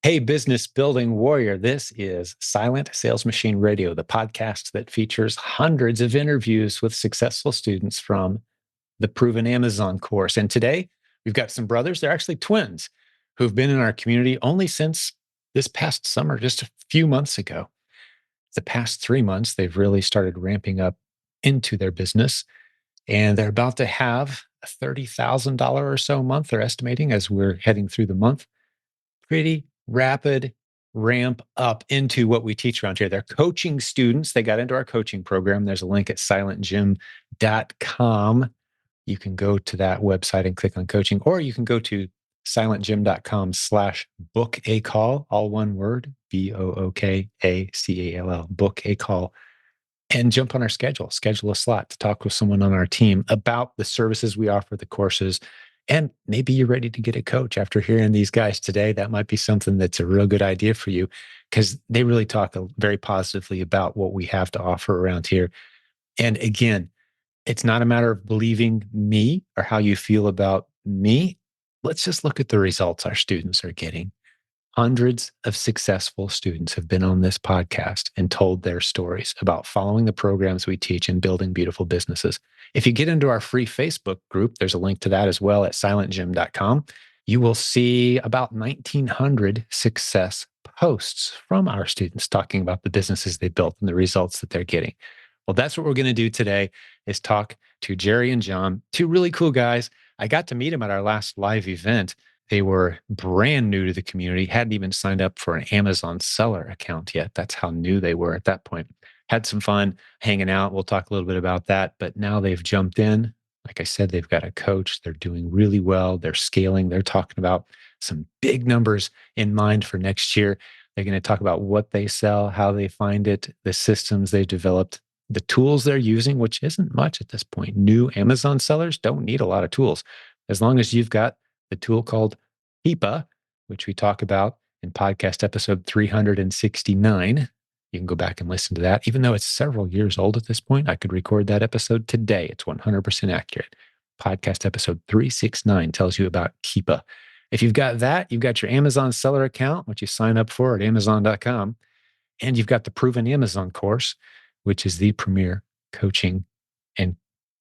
Hey, business building warrior. This is Silent Sales Machine Radio, the podcast that features hundreds of interviews with successful students from the Proven Amazon course. And today we've got some brothers. They're actually twins who've been in our community only since this past summer, just a few months ago. The past 3 months, they've really started ramping up into their business, and they're about to have a $30,000 or so month, they're estimating, as we're heading through the month. Pretty rapid ramp up into what we teach around here. They're coaching students. They got into our coaching program. There's a link at silentjimdotcom. You can go to that website and click on coaching, or you can go to silentjim.com/book a call, all one word, BOOKACALL, book a call, and jump on our schedule a slot to talk with someone on our team about the services we offer, the courses. And maybe you're ready to get a coach after hearing these guys today. That might be something that's a real good idea for you, because they really talk very positively about what we have to offer around here. And again, it's not a matter of believing me or how you feel about me. Let's just look at the results our students are getting. Hundreds of successful students have been on this podcast and told their stories about following the programs we teach and building beautiful businesses. If you get into our free Facebook group, there's a link to that as well at silentjim.com. You will see about 1,900 success posts from our students talking about the businesses they built and the results that they're getting. Well, that's what we're going to do today, is talk to Jerry and John, two really cool guys. I got to meet them at our last live event. They were brand new to the community, hadn't even signed up for an Amazon seller account yet. That's how new they were at that point. Had some fun hanging out. We'll talk a little bit about that. But now they've jumped in. Like I said, they've got a coach. They're doing really well. They're scaling. They're talking about some big numbers in mind for next year. They're going to talk about what they sell, how they find it, the systems they've developed, the tools they're using, which isn't much at this point. New Amazon sellers don't need a lot of tools. As long as you've got the tool called HEPA, which we talk about in podcast episode 369. You can go back and listen to that. Even though it's several years old at this point, I could record that episode today. It's 100% accurate. Podcast episode 369 tells you about HEPA. If you've got that, you've got your Amazon seller account, which you sign up for at amazon.com, and you've got the Proven Amazon course, which is the premier coaching and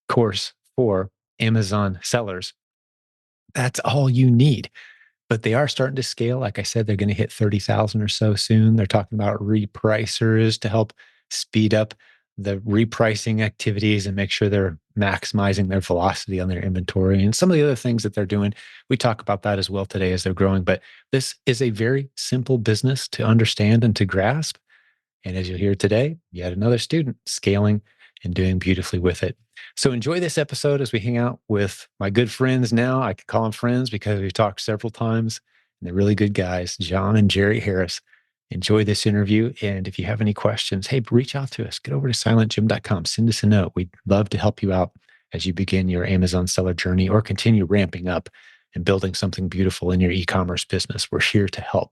course for Amazon sellers. That's all you need. But they are starting to scale. Like I said, they're going to hit 30,000 or so soon. They're talking about repricers to help speed up the repricing activities and make sure they're maximizing their velocity on their inventory and some of the other things that they're doing. We talk about that as well today as they're growing. But this is a very simple business to understand and to grasp. And as you'll hear today, yet another student scaling and doing beautifully with it. So enjoy this episode as we hang out with my good friends now. I can call them friends because we've talked several times, and they're really good guys, John and Jerry Harris. Enjoy this interview. And if you have any questions, hey, reach out to us. Get over to silentjim.com. Send us a note. We'd love to help you out as you begin your Amazon seller journey or continue ramping up and building something beautiful in your e-commerce business. We're here to help.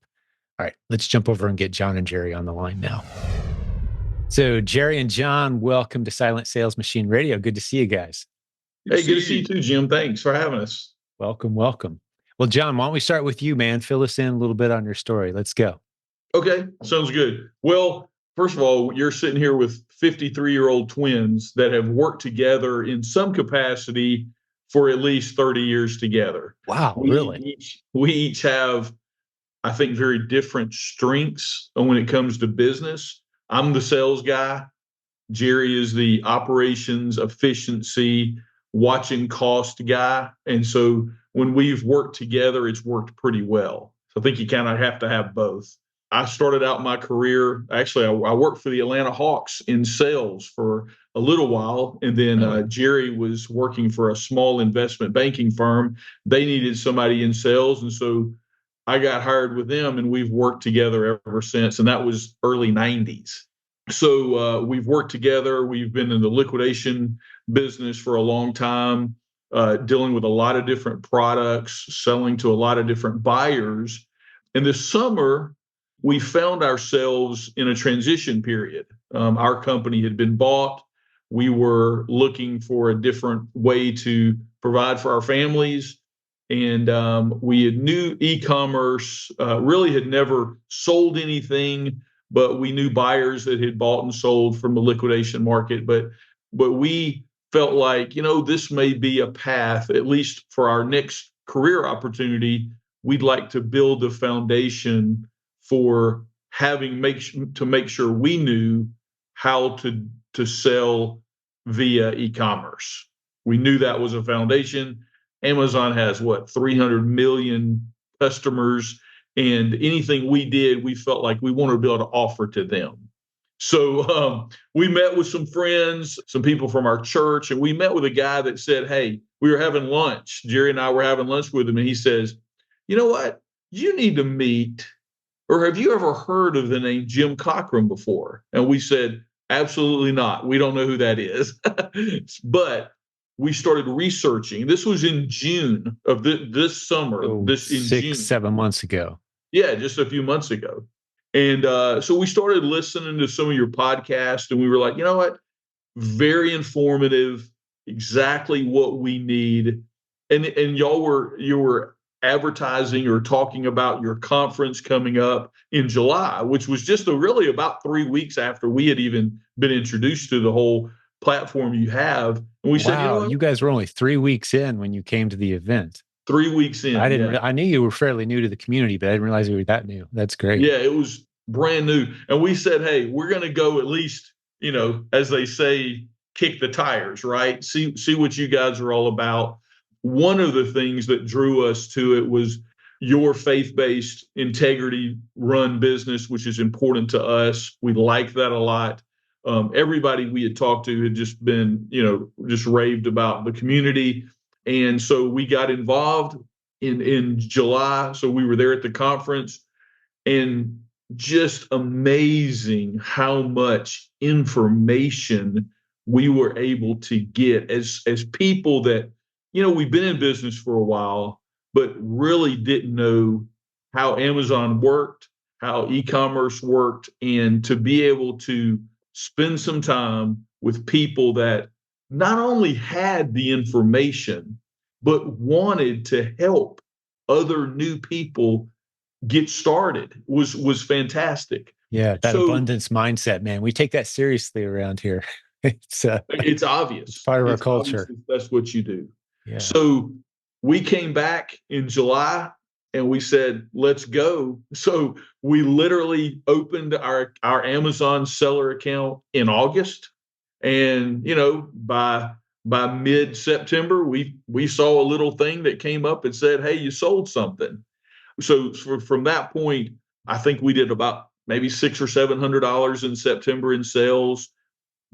All right, let's jump over and get John and Jerry on the line now. So, Jerry and John, welcome to Silent Sales Machine Radio. Good to see you guys. Hey, good to see you too, Jim. Thanks for having us. Welcome, welcome. Well, John, why don't we start with you, man? Fill us in a little bit on your story. Let's go. Okay, sounds good. Well, first of all, you're sitting here with 53-year-old twins that have worked together in some capacity for at least 30 years together. Wow, really? We each have, I think, very different strengths when it comes to business. I'm the sales guy. Jerry is the operations efficiency, watching cost guy. And so when we've worked together, it's worked pretty well. So I think you kind of have to have both. I started out my career, actually, I worked for the Atlanta Hawks in sales for a little while. And then Jerry was working for a small investment banking firm. They needed somebody in sales. And so I got hired with them, and we've worked together ever since. And that was early 90s. So we've worked together. We've been in the liquidation business for a long time, dealing with a lot of different products, selling to a lot of different buyers. And this summer, we found ourselves in a transition period. Our company had been bought. We were looking for a different way to provide for our families. and we had knew e-commerce, really had never sold anything, but we knew buyers that had bought and sold from the liquidation market. But we felt like, this may be a path, at least for our next career opportunity. We'd like to build a foundation for to make sure we knew how to sell via e-commerce. We knew that was a foundation. Amazon has 300 million customers, and anything we did, we felt like we wanted to be able to offer to them. So we met with some friends, some people from our church, and we met with a guy that said, "Hey, we were having lunch. Jerry and I were having lunch with him, and he says, you know what? You need to meet, or have you ever heard of the name Jim Cockrum before?" And we said, "Absolutely not. We don't know who that is." But we started researching. This was in June of this summer. So This in six, June. 7 months ago. Yeah, just a few months ago. And so we started listening to some of your podcasts, and we were like, you know what? Very informative, exactly what we need. And you were advertising or talking about your conference coming up in July, which was just really about 3 weeks after we had even been introduced to the whole platform you have. And we said, you know Wow, what? you guys were only 3 weeks in when you came to the event. 3 weeks in, yeah. I knew you were fairly new to the community, but I didn't realize you were that new. That's great. Yeah, it was brand new. And we said, hey, we're going to go at least, as they say, kick the tires, right? See what you guys are all about. One of the things that drew us to it was your faith-based, integrity-run business, which is important to us. We like that a lot. Everybody we had talked to had just been, just raved about the community. And so we got involved in July. So we were there at the conference, and just amazing how much information we were able to get as people that, we've been in business for a while, but really didn't know how Amazon worked, how e-commerce worked, and to be able to spend some time with people that not only had the information but wanted to help other new people get started was fantastic. Yeah, that So abundance mindset, man. We take that seriously around here. it's It's obvious. part of our It's obvious culture. that that's what you do. Yeah. So we came back in July and we said, let's go. So we literally opened our Amazon seller account in August. And, by mid-September, we saw a little thing that came up and said, hey, you sold something. So from that point, I think we did about maybe $600 or $700 in September in sales.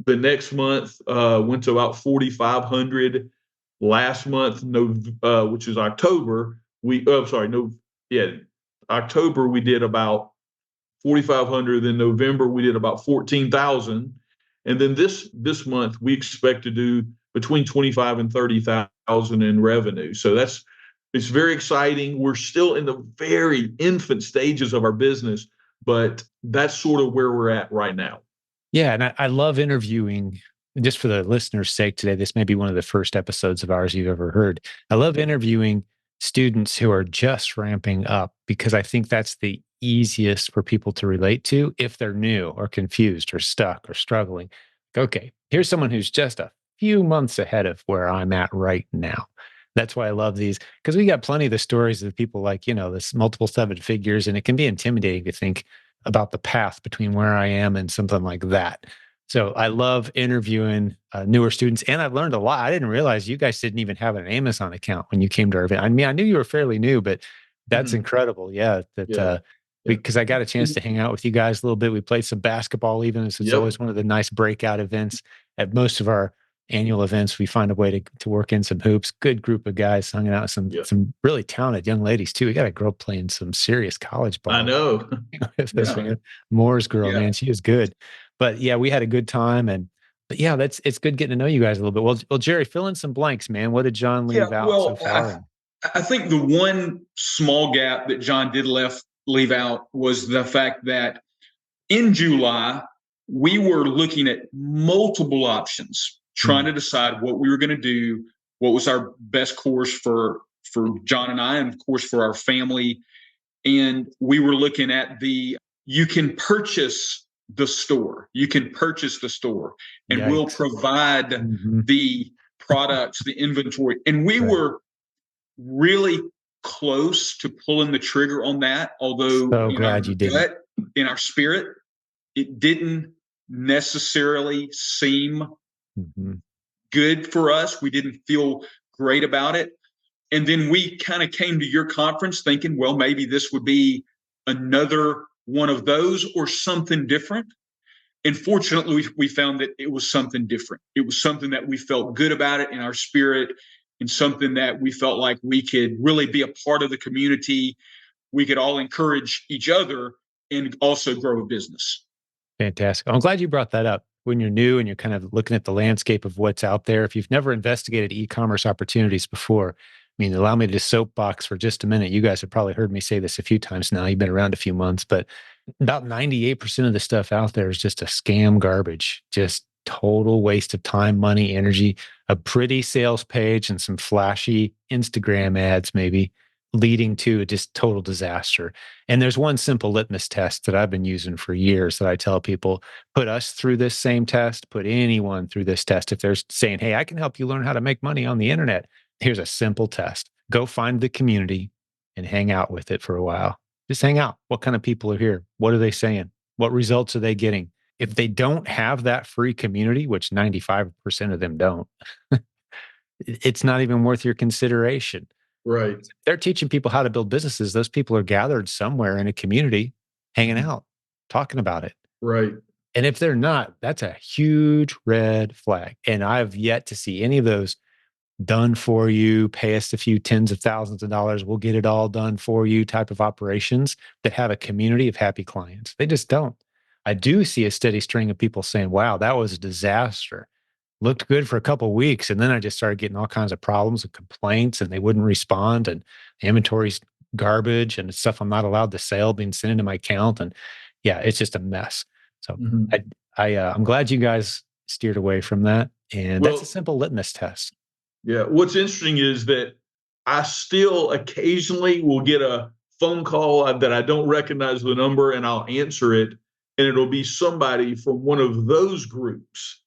The next month went to about 4,500. Last month, which is October, October we did about 4,500. Then November we did about 14,000, and then this month we expect to do between 25 and 30,000 in revenue. So it's very exciting. We're still in the very infant stages of our business, but that's sort of where we're at right now. Yeah. And I love interviewing, just for the listener's sake today. This may be one of the first episodes of ours you've ever heard. I love interviewing students who are just ramping up because I think that's the easiest for people to relate to if they're new or confused or stuck or struggling. Okay, here's someone who's just a few months ahead of where I'm at right now. That's why I love these, because we got plenty of the stories of people like, this multiple seven figures, and it can be intimidating to think about the path between where I am and something like that. So I love interviewing newer students, and I've learned a lot. I didn't realize you guys didn't even have an Amazon account when you came to our event. I mean, I knew you were fairly new, but that's Mhm. incredible. Yeah, that Yeah. Yeah. because I got a chance to hang out with you guys a little bit. We played some basketball, even. It's Yep. always one of the nice breakout events at most of our annual events. We find a way to work in some hoops. Good group of guys hanging out with Yep. some really talented young ladies too. We got a girl playing some serious college I ball know. with this, Yeah. man. Moore's girl, Yeah. man, she was good. But yeah, we had a good time, and but yeah, it's good getting to know you guys a little bit. Well, Jerry, fill in some blanks, man. What did John Yeah, leave out so well, far? And I think the one small gap that John did leave out was the fact that in July we were looking at multiple options, trying to decide what we were going to do, what was our best course for John and I, and of course for our family. And we were looking at you can purchase the store. You can purchase the store, and we'll Yikes. provide the products, the inventory. And we were really close to pulling the trigger on that, although So in our glad you didn't. gut, in our spirit, it didn't necessarily seem good for us. We didn't feel great about it. And then we kind of came to your conference thinking, well, maybe this would be another one of those or something different. And fortunately, we found that it was something different. It was something that we felt good about it in our spirit, and something that we felt like we could really be a part of the community. We could all encourage each other and also grow a business. Fantastic. I'm glad you brought that up. When you're new and you're kind of looking at the landscape of what's out there, if you've never investigated e-commerce opportunities before, I mean, allow me to soapbox for just a minute. You guys have probably heard me say this a few times now. You've been around a few months, but about 98% of the stuff out there is just a scam garbage, just total waste of time, money, energy, a pretty sales page and some flashy Instagram ads, maybe leading to just total disaster. And there's one simple litmus test that I've been using for years that I tell people, put us through this same test, put anyone through this test. If they're saying, hey, I can help you learn how to make money on the internet, here's a simple test. Go find the community and hang out with it for a while. Just hang out. What kind of people are here? What are they saying? What results are they getting? If they don't have that free community, which 95% of them don't, it's not even worth your consideration. Right. They're teaching people how to build businesses. Those people are gathered somewhere in a community, hanging out, talking about it. Right. And if they're not, that's a huge red flag. And I've yet to see any of those done for you, pay us a few tens of thousands of dollars, we'll get it all done for you type of operations that have a community of happy clients. They just don't. I do see a steady string of people saying, wow, that was a disaster. Looked good for a couple of weeks. And then I just started getting all kinds of problems and complaints, and they wouldn't respond. And the inventory's garbage and stuff I'm not allowed to sell being sent into my account. And yeah, it's just a mess. So I'm glad you guys steered away from that. And that's a simple litmus test. Yeah. What's interesting is that I still occasionally will get a phone call that I don't recognize the number, and I'll answer it, and it'll be somebody from one of those groups.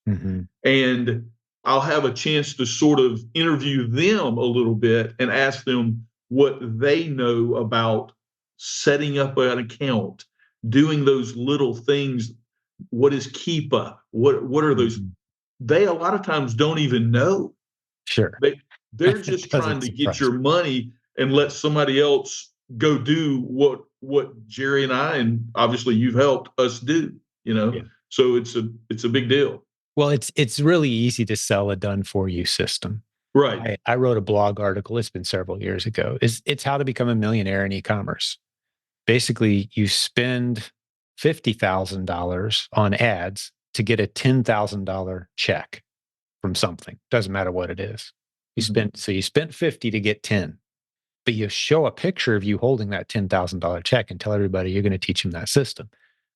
And I'll have a chance to sort of interview them a little bit and ask them what they know about setting up an account, doing those little things. What is keep up? What are those? They a lot of times don't even know. Sure. They're just trying to get your money and let somebody else go do what Jerry and I, and obviously you've helped us do, So it's a big deal. Well, it's really easy to sell a done for you system. Right. I wrote a blog article, it's been several years ago. It's how to become a millionaire in e-commerce. Basically, you spend $50,000 on ads to get a $10,000 check from something. Doesn't matter what it is. You spent 50 to get 10. But you show a picture of you holding that $10,000 check and tell everybody you're going to teach them that system.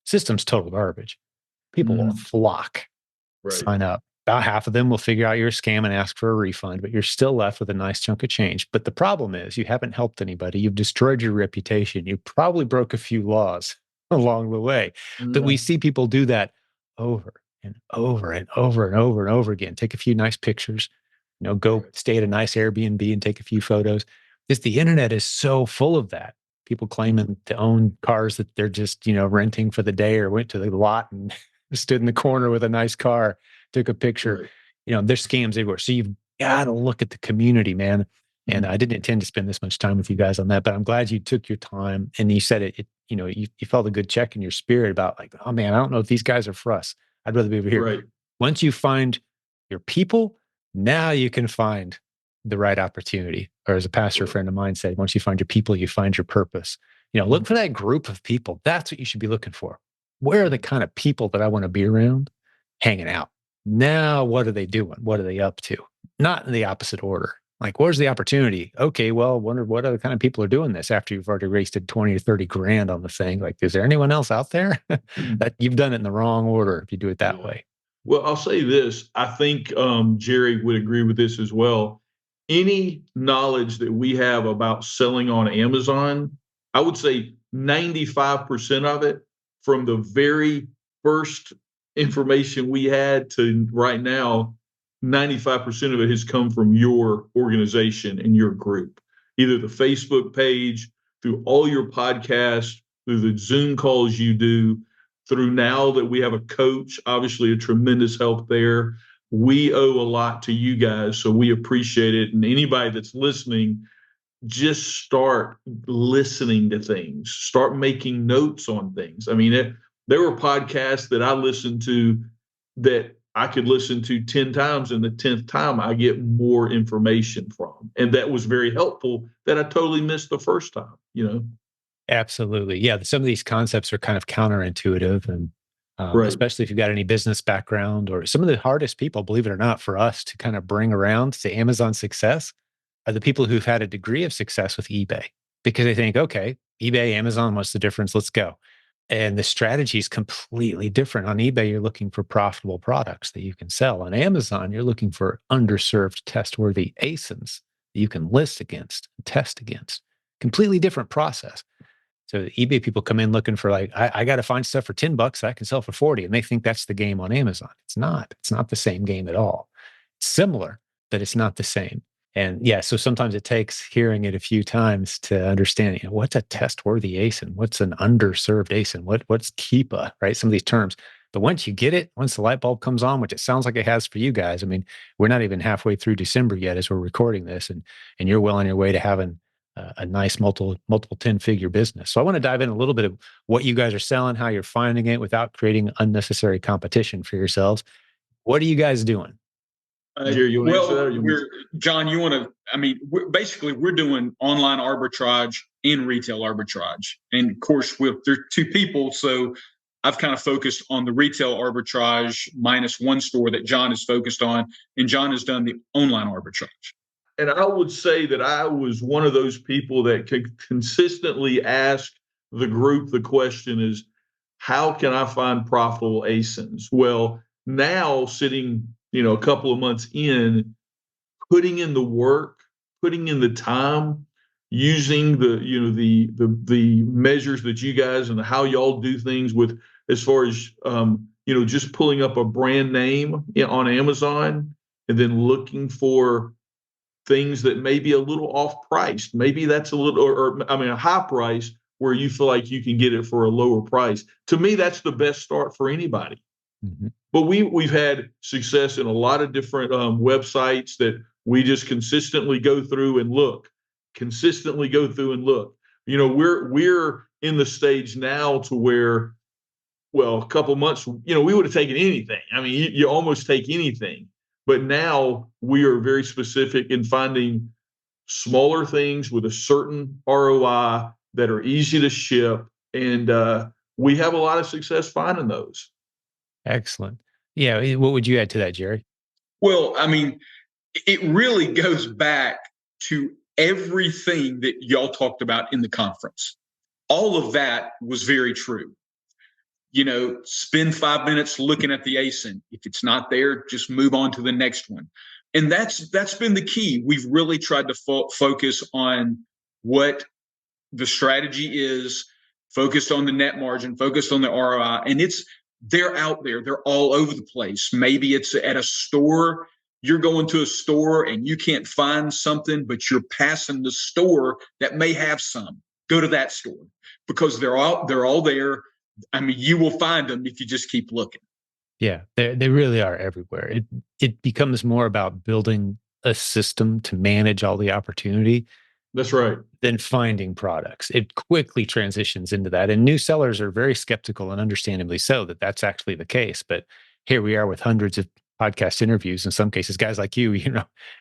System's total garbage. People will flock, sign up. About half of them will figure out you're a scam and ask for a refund, but you're still left with a nice chunk of change. But the problem is you haven't helped anybody. You've destroyed your reputation. You probably broke a few laws along the way. But we see people do that over and over and over and over and over again. Take a few nice pictures, go stay at a nice Airbnb and take a few photos. The internet is so full of that. People claiming to own cars that they're just, renting for the day, or went to the lot and stood in the corner with a nice car, took a picture. There's scams everywhere. So you've got to look at the community, man. And I didn't intend to spend this much time with you guys on that, but I'm glad you took your time and you said you felt a good check in your spirit about like, oh man, I don't know if these guys are for us. I'd rather be over here. Right. Once you find your people, now you can find the right opportunity. Or as a pastor friend of mine said, once you find your people, you find your purpose. Look for that group of people. That's what you should be looking for. Where are the kind of people that I want to be around? Hanging out. Now, what are they doing? What are they up to? Not in the opposite order. Like, where's the opportunity? Okay, well, wonder what other kind of people are doing this after you've already wasted 20 or 30 grand on the thing. Like, is there anyone else out there? That you've done it in the wrong order if you do it that way. Well, I'll say this. I think Jerry would agree with this as well. any knowledge that we have about selling on Amazon, I would say 95% of it from the very first information we had to right now, 95% of it has come from your organization and your group, either the Facebook page, through all your podcasts, through the Zoom calls you do, through now that we have a coach, obviously a tremendous help there. We owe a lot to you guys, so we appreciate it. And anybody that's listening, just start listening to things, start making notes on things. I mean, there were podcasts that I listened to that I could listen to 10 times, and the 10th time I get more information from. And that was very helpful that I totally missed the first time, you know? Absolutely. Yeah. Some of these concepts are kind of counterintuitive. And Right. especially if you've got any business background, or some of the hardest people, believe it or not, for us to kind of bring around to Amazon success are the people who've had a degree of success with eBay, because they think, okay, eBay, Amazon, what's the difference? Let's go. And the strategy is completely different. On eBay, you're looking for profitable products that you can sell. On Amazon, you're looking for underserved, test-worthy ASINs that you can list against, test against. Completely different process. So the eBay people come in looking for like, I got to find stuff for $10 I can sell for 40. And they think that's the game on Amazon. It's not. It's not the same game at all. It's similar, but it's not the same. And yeah, so sometimes it takes hearing it a few times to understand, what's a test-worthy ASIN? What's an underserved ASIN? What's Keepa, right? Some of these terms. But once you get it, once the light bulb comes on, which it sounds like it has for you guys, I mean, we're not even halfway through December yet as we're recording this, and you're well on your way to having a nice multiple 10-figure business. So I want to dive in a little bit of what you guys are selling, how you're finding it without creating unnecessary competition for yourselves. What are you guys doing? Jerry, you want to answer that? Or you want we're John. You want to? I mean, basically, we're doing online arbitrage and retail arbitrage, and of course, there's two people, so I've kind of focused on the retail arbitrage minus one store that John is focused on, and John has done the online arbitrage. And I would say that I was one of those people that could consistently ask the group the question is, how can I find profitable ASINs? Well, now sitting, a couple of months in, putting in the work, putting in the time, using the measures that you guys and how y'all do things with, as far as just pulling up a brand name on Amazon and then looking for things that may be a little off priced. Maybe that's a little, a high price where you feel like you can get it for a lower price. To me, that's the best start for anybody. Mm-hmm. But we've had success in a lot of different websites that we just consistently go through and look. We're in the stage now to where, well, a couple months, we would have taken anything. I mean, you almost take anything. But now we are very specific in finding smaller things with a certain ROI that are easy to ship. And we have a lot of success finding those. Excellent. Yeah. What would you add to that, Jerry? Well, I mean, it really goes back to everything that y'all talked about in the conference. All of that was very true. Spend 5 minutes looking at the ASIN. If it's not there, just move on to the next one. And that's been the key. We've really tried to focus on what the strategy is, focused on the net margin, focused on the ROI. And they're out there. They're all over the place. Maybe it's at a store. You're going to a store and you can't find something, but you're passing the store that may have some. Go to that store because they're all there. I mean, you will find them if you just keep looking. Yeah, they really are everywhere. It becomes more about building a system to manage all the opportunity. That's right. Than finding products. It quickly transitions into that. And new sellers are very skeptical, and understandably so, that that's actually the case. But here we are with hundreds of podcast interviews, in some cases, guys like you,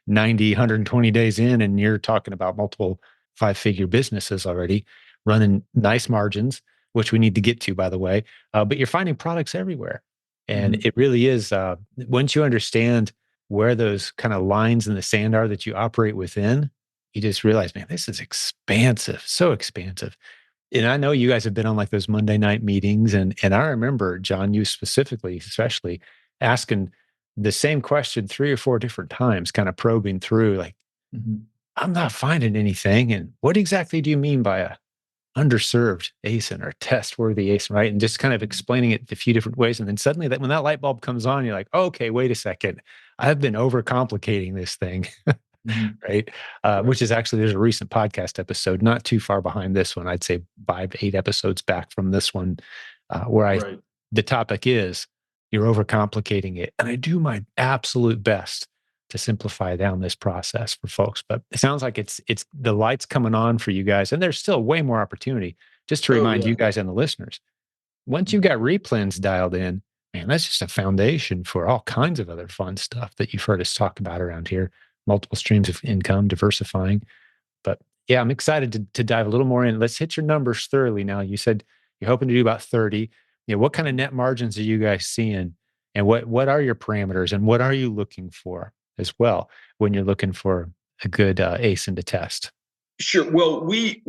90, 120 days in, and you're talking about multiple 5-figure businesses already running nice margins, which we need to get to, by the way. But you're finding products everywhere. And it really is, once you understand where those kind of lines in the sand are that you operate within, you just realize, man, this is expansive, so expansive. And I know you guys have been on like those Monday night meetings. And I remember, John, you specifically, especially asking the same question 3 or 4 different times, kind of probing through like, Mhm. I'm not finding anything. And what exactly do you mean by a underserved ASIN or test worthy ASIN, right? And just kind of explaining it a few different ways. And then suddenly that when that light bulb comes on, you're like, okay, wait a second. I've been overcomplicating this thing, Mhm. right? Right. Which is actually, there's a recent podcast episode, not too far behind this one. I'd say 5, 8 episodes back from this one, where Right. the topic is you're overcomplicating it. And I do my absolute best to simplify down this process for folks. But it sounds like it's the lights coming on for you guys, and there's still way more opportunity. Just to Oh, remind yeah. you guys and the listeners, once you've Mhm. got replens dialed in, man, that's just a foundation for all kinds of other fun stuff that you've heard us talk about around here. Multiple streams of income, diversifying. But yeah, I'm excited to dive a little more in. Let's hit your numbers thoroughly now. You said you're hoping to do about 30. What kind of net margins are you guys seeing? And what are your parameters and what are you looking for as well when you're looking for a good ASIN to test? Sure. Well, we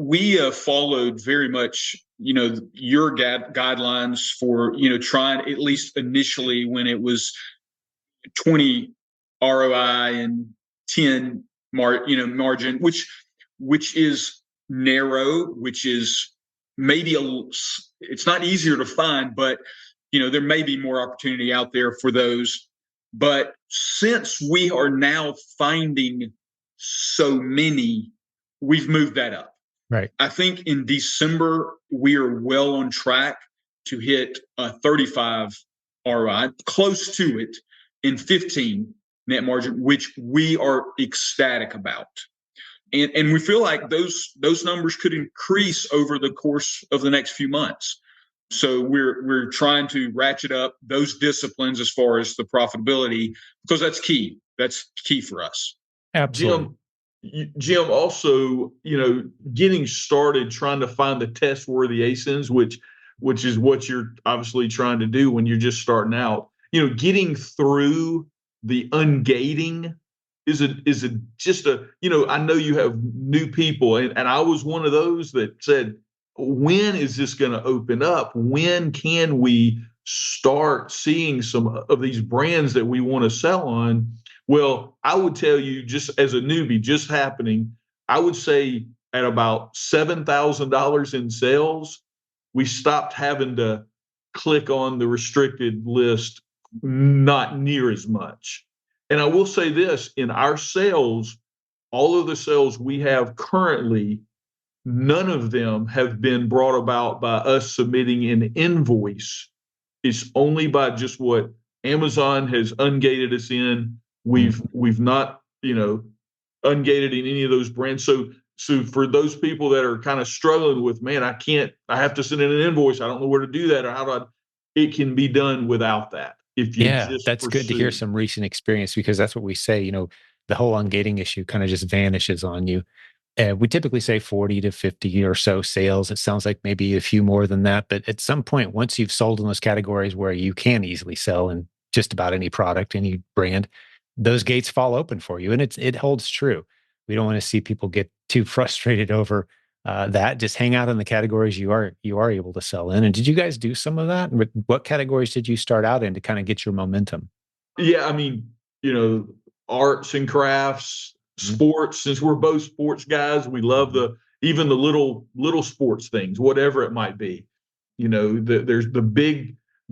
followed very much, your guidelines for, trying at least initially when it was 20 ROI and 10 margin, which is narrow, which is maybe it's not easier to find, but there may be more opportunity out there for those. But since we are now finding so many, we've moved that up. Right. I think in December we are well on track to hit a 35 ROI, close to it, in 15 net margin, which we are ecstatic about. And we feel like those numbers could increase over the course of the next few months. So we're trying to ratchet up those disciplines as far as the profitability, because that's key. That's key for us. Absolutely. Jim, Jim, also, getting started trying to find the test worthy ASINs, which is what you're obviously trying to do when you're just starting out. Getting through the ungating is a just a I know you have new people, and I was one of those that said, when is this going to open up? When can we start seeing some of these brands that we want to sell on? Well, I would tell you, just as a newbie, just happening, I would say at about $7,000 in sales, we stopped having to click on the restricted list, not near as much. And I will say this, in our sales, all of the sales we have currently, none of them have been brought about by us submitting an invoice. It's only by just what Amazon has ungated us in. We've Mhm. we've not, ungated in any of those brands. So for those people that are kind of struggling with, man, I have to send in an invoice. I don't know where to do that, or how do I, it can be done without that if you Yeah, just that's good to hear pursue. some recent experience because that's what we say. The whole ungating issue kind of just vanishes on you. We typically say 40 to 50 or so sales. It sounds like maybe a few more than that. But at some point, once you've sold in those categories where you can easily sell in just about any product, any brand, those gates fall open for you. And it holds true. We don't want to see people get too frustrated over that. Just hang out in the categories you are able to sell in. And did you guys do some of that? What categories did you start out in to kind of get your momentum? Yeah, I mean, arts and crafts, Mhm. sports. Since we're both sports guys, we love Mhm. the even the little sports things, whatever it might be. There's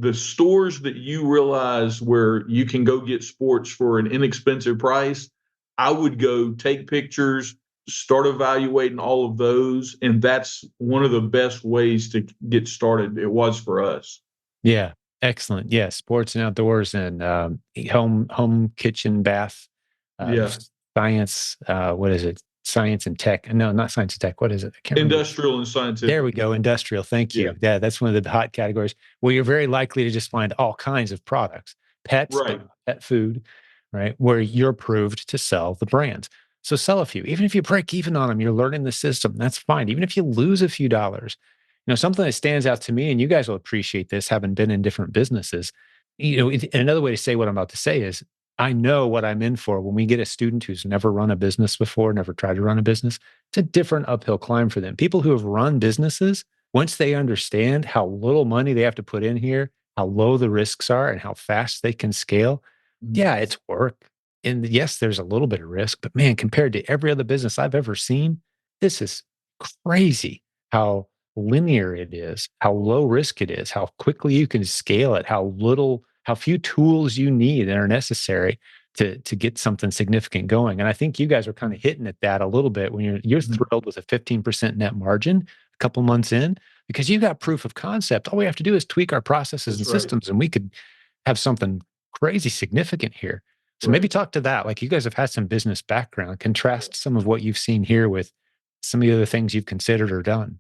the stores that you realize where you can go get sports for an inexpensive price. I would go take pictures, start evaluating all of those, and that's one of the best ways to get started. It was for us. Yeah, excellent. Yeah, sports and outdoors and home kitchen bath, Yeah, science. What is it? Science and tech. No, not science and tech. What is it? I can't remember. industrial and There scientific. we go. Industrial. Thank Yeah, you. Yeah, that's one of the hot categories where you're very likely to just find all kinds of products, pets, but right. not pet food, right? Where you're approved to sell the brands. So sell a few. Even if you break even on them, you're learning the system. That's fine. Even if you lose a few dollars, something that stands out to me, and you guys will appreciate this, having been in different businesses. And another way to say what I'm about to say is, I know what I'm in for when we get a student who's never run a business before, never tried to run a business. It's a different uphill climb for them. People who have run businesses, once they understand how little money they have to put in here, how low the risks are, and how fast they can scale, Mhm. yeah, it's work. And yes, there's a little bit of risk, but man, compared to every other business I've ever seen, this is crazy how linear it is, how low risk it is, how quickly you can scale it, how few tools you need that are necessary to get something significant going. And I think you guys are kind of hitting at that a little bit when you're Mhm. thrilled with a 15% net margin a couple months in because you got proof of concept. All we have to do is tweak our processes and That's right. systems, and we could have something crazy significant here. So maybe Right. talk to that. Like you guys have had some business background. Contrast some of what you've seen here with some of the other things you've considered or done.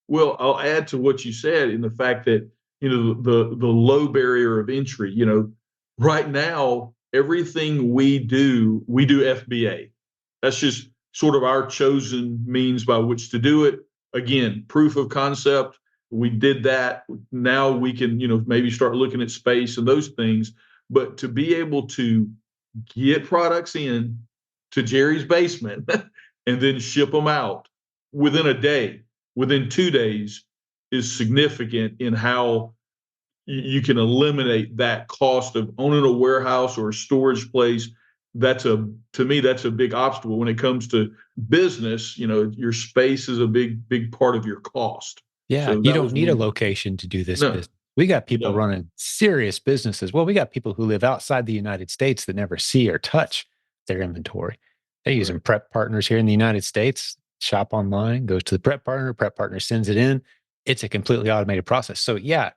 Well, I'll add to what you said in the fact that, the low barrier of entry. Right now, everything we do FBA. That's just sort of our chosen means by which to do it. Again, proof of concept. We did that. Now we can, maybe start looking at space and those things. But to be able to get products in to Jerry's basement and then ship them out within a day, within 2 days, is significant in how you can eliminate that cost of owning a warehouse or a storage place. To me, that's a big obstacle when it comes to business. Your space is a big part of your cost. Yeah, So you that don't was need a one. location to do this No, business. We got you people don't. running serious businesses. Well, we got people who live outside the United States that never see or touch their inventory. They're using Correct. prep partners here in the United States, shop online, goes to the prep partner sends it in. It's a completely automated process. So, yeah,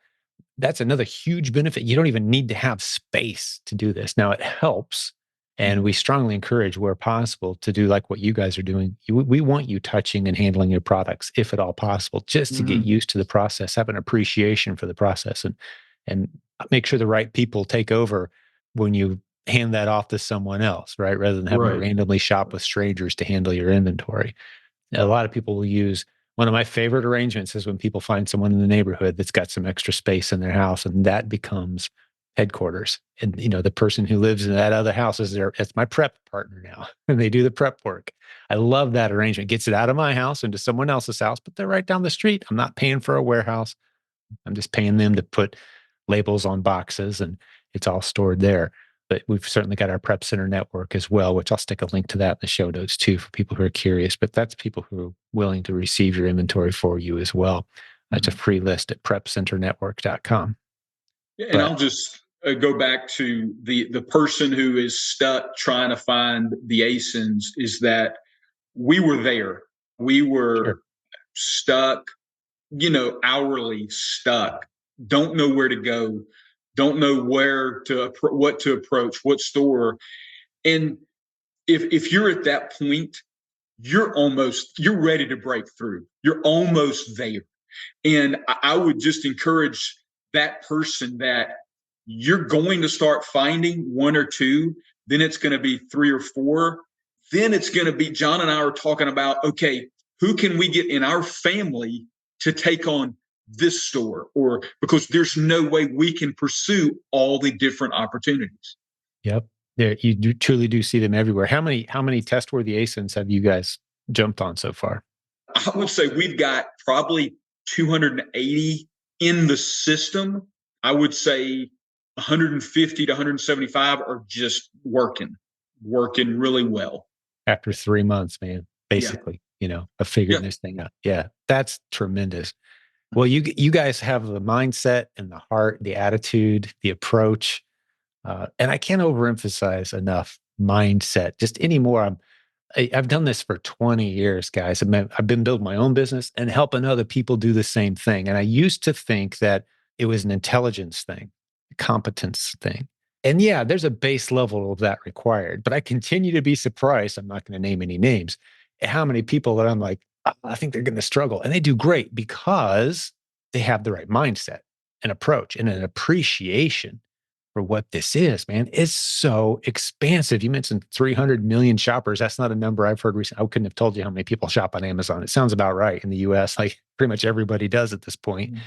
that's another huge benefit. You don't even need to have space to do this. Now, it helps. And we strongly encourage where possible to do like what you guys are doing. We want you touching and handling your products if at all possible, just to get Mhm. used to the process, have an appreciation for the process and make sure the right people take over when you hand that off to someone else, right? Rather than having to Right. randomly shop with strangers to handle your inventory. A lot of people will use one of my favorite arrangements is when people find someone in the neighborhood that's got some extra space in their house and that becomes headquarters. And the person who lives in that other house it's my prep partner now. And they do the prep work. I love that arrangement. Gets it out of my house into someone else's house, but they're right down the street. I'm not paying for a warehouse. I'm just paying them to put labels on boxes and it's all stored there. But we've certainly got our prep center network as well, which I'll stick a link to that in the show notes too for people who are curious. But that's people who are willing to receive your inventory for you as well. That's a Mhm. free list at prepcenternetwork.com. Yeah, and But I'll just go back to the person who is stuck trying to find the ASINs is that we were there. We sure. were stuck, hourly stuck. Don't know where to go. Don't know what to approach, what store. And if you're at that point, you're ready to break through. You're almost there. And I would just encourage that person that you're going to start finding one or two, then it's going to be three or four. Then it's going to be John and I are talking about, okay, who can we get in our family to take on this store? Or because there's no way we can pursue all the different opportunities. Yep. There truly do see them everywhere. How many test worthy ASINs have you guys jumped on so far? I would say we've got probably 280 in the system. I would say 150 to 175 are just working really well. After 3 months, man, Yeah. basically, of figuring Yeah. this thing out. Yeah, that's tremendous. Well, you guys have the mindset and the heart, the attitude, the approach, and I can't overemphasize enough mindset. Just anymore, I've done this for 20 years, guys. I've been building my own business and helping other people do the same thing. And I used to think that it was an intelligence thing, a competence thing. And yeah, there's a base level of that required, but I continue to be surprised. I'm not going to name any names. At how many people that I'm like, I think they're going to struggle. And they do great because they have the right mindset and approach and an appreciation for what this is, man. It's so expansive. You mentioned 300 million shoppers. That's not a number I've heard recently. I couldn't have told you how many people shop on Amazon. It sounds about right in the US. Like pretty much everybody does at this point.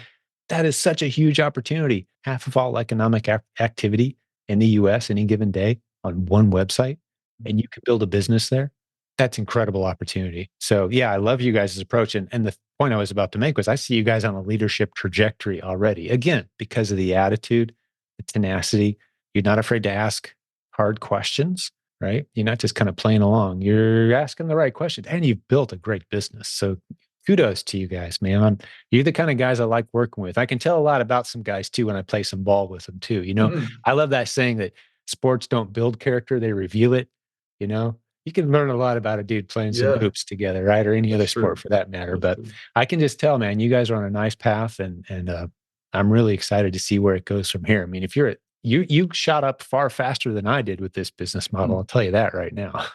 That is such a huge opportunity. Half of all economic activity in the US any given day on one website, and you can build a business there. That's incredible opportunity. So yeah, I love you guys' approach. And the point I was about to make was I see you guys on a leadership trajectory already. Again, because of the attitude, the tenacity. You're not afraid to ask hard questions. right? You're not just kind of playing along. You're asking the right questions, and you've built a great business. So kudos to you guys, man. You're the kind of guys I like working with. I can tell a lot about some guys too when I play some ball with them too. I love that saying that sports don't build character, they reveal it. You know, you can learn a lot about a dude playing some Yeah, hoops together, right? Or any that's other sport true. for that matter. That's But true. I can just tell, man, you guys are on a nice path, and I'm really excited to see where it goes from here. I mean, if you're at you shot up far faster than I did with this business model. I'll tell you that right now.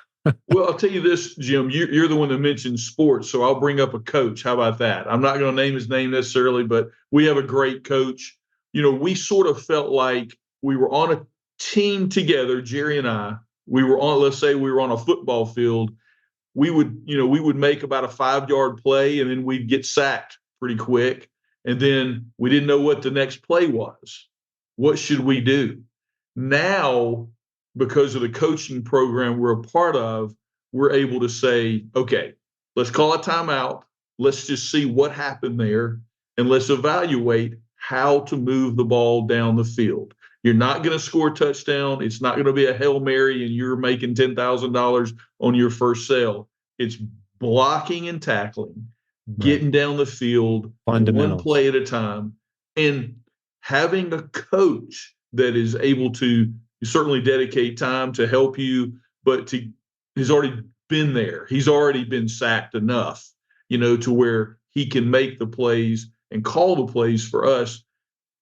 Well, I'll tell you this, Jim. You're the one that mentioned sports, so I'll bring up a coach. How about that? I'm not going to name his name necessarily, but we have a great coach. We sort of felt like we were on a team together, Jerry and I. We were on, let's say we were on a football field. We would make about a 5-yard play, and then we'd get sacked pretty quick. And then we didn't know what the next play was. What should we do? Now, because of the coaching program we're a part of, we're able to say, okay, let's call a timeout. Let's just see what happened there, and let's evaluate how to move the ball down the field. You're not going to score a touchdown. It's not going to be a Hail Mary and you're making $10,000 on your first sale. It's blocking and tackling, Right. getting down the field, one Fundamentals. play at a time, and having a coach that is able to certainly dedicate time to help you, but he's already been there. He's already been sacked enough, to where he can make the plays and call the plays for us.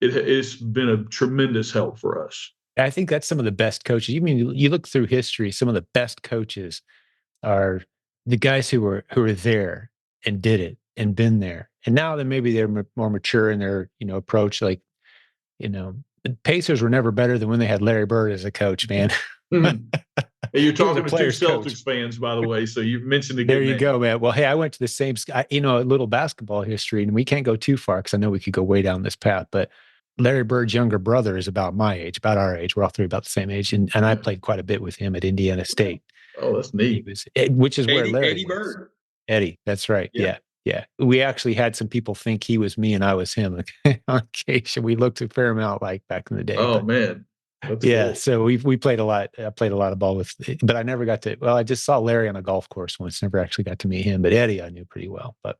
It's been a tremendous help for us. I think that's some of the best coaches. You mean you look through history, some of the best coaches are the guys who were there and did it and been there. And now that maybe they're more mature in their, approach. Like, the Pacers were never better than when they had Larry Bird as a coach, man. Hey, you're He was a talking to two player's coach. Celtics fans, by the way, so you've mentioned a There good you name. go, man. Well, hey, I went to the same, a little basketball history, and we can't go too far because I know we could go way down this path. But Larry Bird's younger brother is about my age, about our age. We're all three about the same age, and I Yeah. played quite a bit with him at Indiana State. Oh, that's He neat. was, which is where Larry Eddie was. Bird. Eddie, that's right. Yeah. Yeah, yeah. We actually had some people think he was me and I was him on occasion. We looked a fair amount like back in the day. Oh But man, that's yeah, cool. so we played a lot. I played a lot of ball with, but I never got to. Well, I just saw Larry on a golf course once. Never actually got to meet him, but Eddie I knew pretty well. But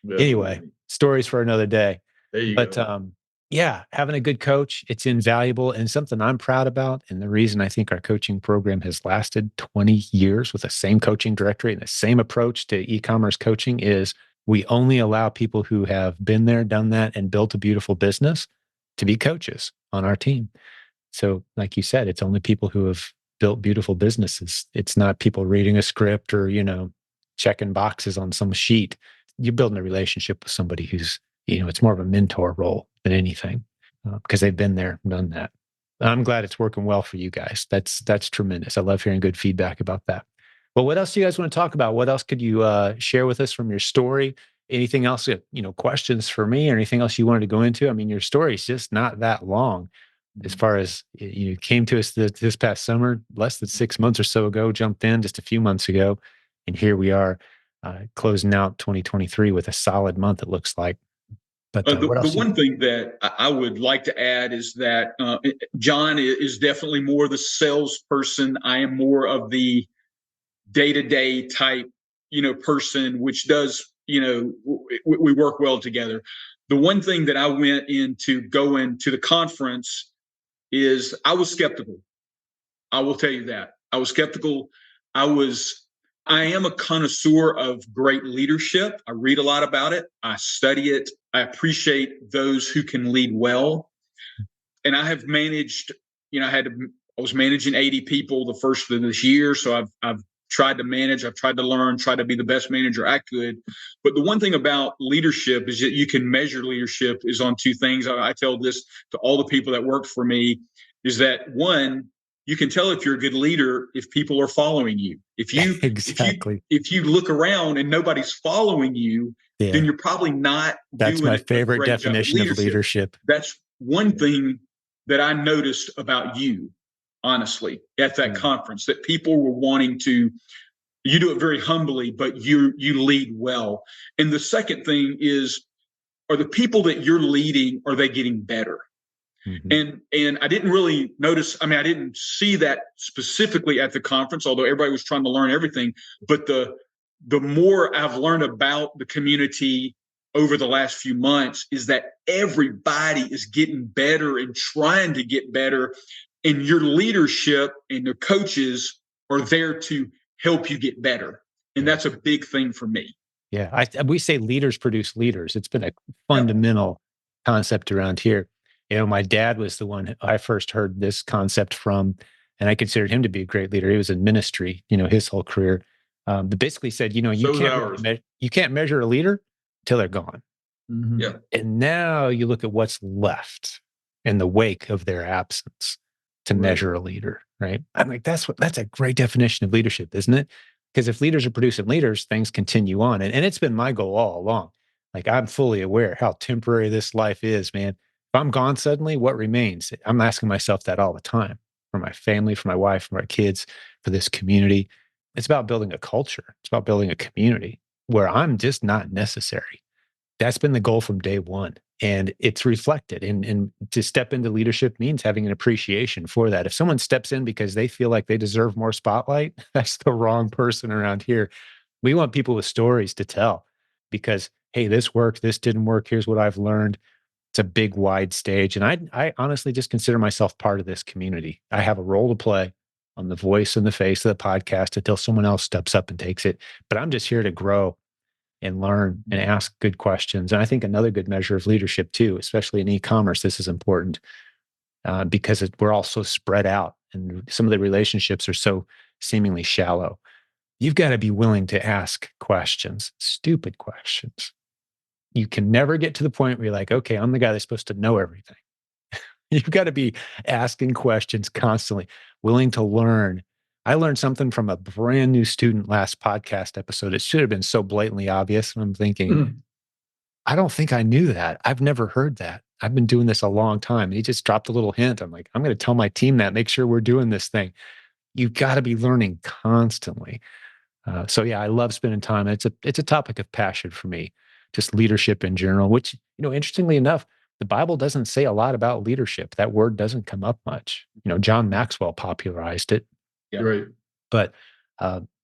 That's anyway, really neat. stories for another day. There you But go. yeah, having a good coach, it's invaluable and something I'm proud about. And the reason I think our coaching program has lasted 20 years with the same coaching directory and the same approach to e-commerce coaching is we only allow people who have been there, done that, and built a beautiful business to be coaches on our team. So, like you said, it's only people who have built beautiful businesses. It's not people reading a script or, checking boxes on some sheet. You're building a relationship with somebody who's, it's more of a mentor role than anything because they've been there, done that. I'm glad it's working well for you guys. That's tremendous. I love hearing good feedback about that. Well, what else do you guys want to talk about? What else could you share with us from your story? Anything else, questions for me or anything else you wanted to go into? I mean, your story is just not that long as far as you came to us this past summer, less than 6 months or so ago, jumped in just a few months ago. And here we are closing out 2023 with a solid month, it looks like. But The, what the else? one thing that I would like to add is that John is definitely more the salesperson. I am more of the day-to-day type, person, which does, we work well together. The one thing that I went into going to the conference is I was skeptical. I will tell you that. I was skeptical. I am a connoisseur of great leadership. I read a lot about it. I study it. I appreciate those who can lead well. And I have managed, I was managing 80 people the first of this year. So I've tried to manage, I've tried to learn, try to be the best manager I could. But the one thing about leadership is that you can measure leadership is on two things. I tell this to all the people that work for me is that one, you can tell if you're a good leader if people are following you. If you Exactly. if you look around and nobody's following you, then Yeah. you're probably not That's doing my a favorite great job. definition of leadership. That's one thing that I noticed about you, honestly, at that conference, that people were wanting to, you do it very humbly, but you lead well. And the second thing is, are the people that you're leading, are they getting better? And I didn't really notice. I mean, I didn't see that specifically at the conference, although everybody was trying to learn everything. But the more I've learned about the community over the last few months is that everybody is getting better and trying to get better, and your leadership and the coaches are there to help you get better. And that's a big thing for me. Yeah, we say leaders produce leaders. It's been a fundamental concept around here. My dad was the one I first heard this concept from, and I considered him to be a great leader. He was in ministry, his whole career. But basically said, you can't measure a leader till they're gone. Mm-hmm. Yeah. And now you look at what's left in the wake of their absence to measure a leader, right? I'm like, that's a great definition of leadership, isn't it? Because if leaders are producing leaders, things continue on. And it's been my goal all along. Like, I'm fully aware how temporary this life is, man. If I'm gone suddenly, what remains? I'm asking myself that all the time, for my family, for my wife, for my kids, for this community. It's about building a culture. It's about building a community where I'm just not necessary. That's been the goal from day one. And it's reflected. And to step into leadership means having an appreciation for that. If someone steps in because they feel like they deserve more spotlight, that's the wrong person around here. We want people with stories to tell because, hey, this worked, this didn't work. Here's what I've learned. It's a big, wide stage. And I honestly just consider myself part of this community. I have a role to play. I'm the voice and the face of the podcast until someone else steps up and takes it. But I'm just here to grow and learn and ask good questions. And I think another good measure of leadership too, especially in e-commerce, this is important because we're all so spread out and some of the relationships are so seemingly shallow. You've got to be willing to ask questions, stupid questions. You can never get to the point where you're like, okay, I'm the guy that's supposed to know everything. You've got to be asking questions constantly, willing to learn. I learned something from a brand new student last podcast episode. It should have been so blatantly obvious. And I'm thinking, I don't think I knew that. I've never heard that. I've been doing this a long time. And he just dropped a little hint. I'm like, I'm going to tell my team that, make sure we're doing this thing. You've got to be learning constantly. So yeah, I love spending time. It's a topic of passion for me, just leadership in general, which, interestingly enough, the Bible doesn't say a lot about leadership. That word doesn't come up much. John Maxwell popularized it. Yeah. Right. But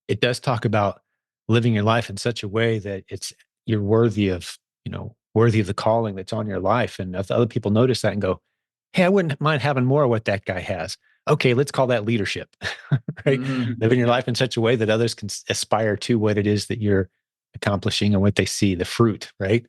it does talk about living your life in such a way that you're worthy of the calling that's on your life. And if other people notice that and go, hey, I wouldn't mind having more of what that guy has. Okay, let's call that leadership, right? Living your life in such a way that others can aspire to what it is that you're accomplishing and what they see, the fruit, right?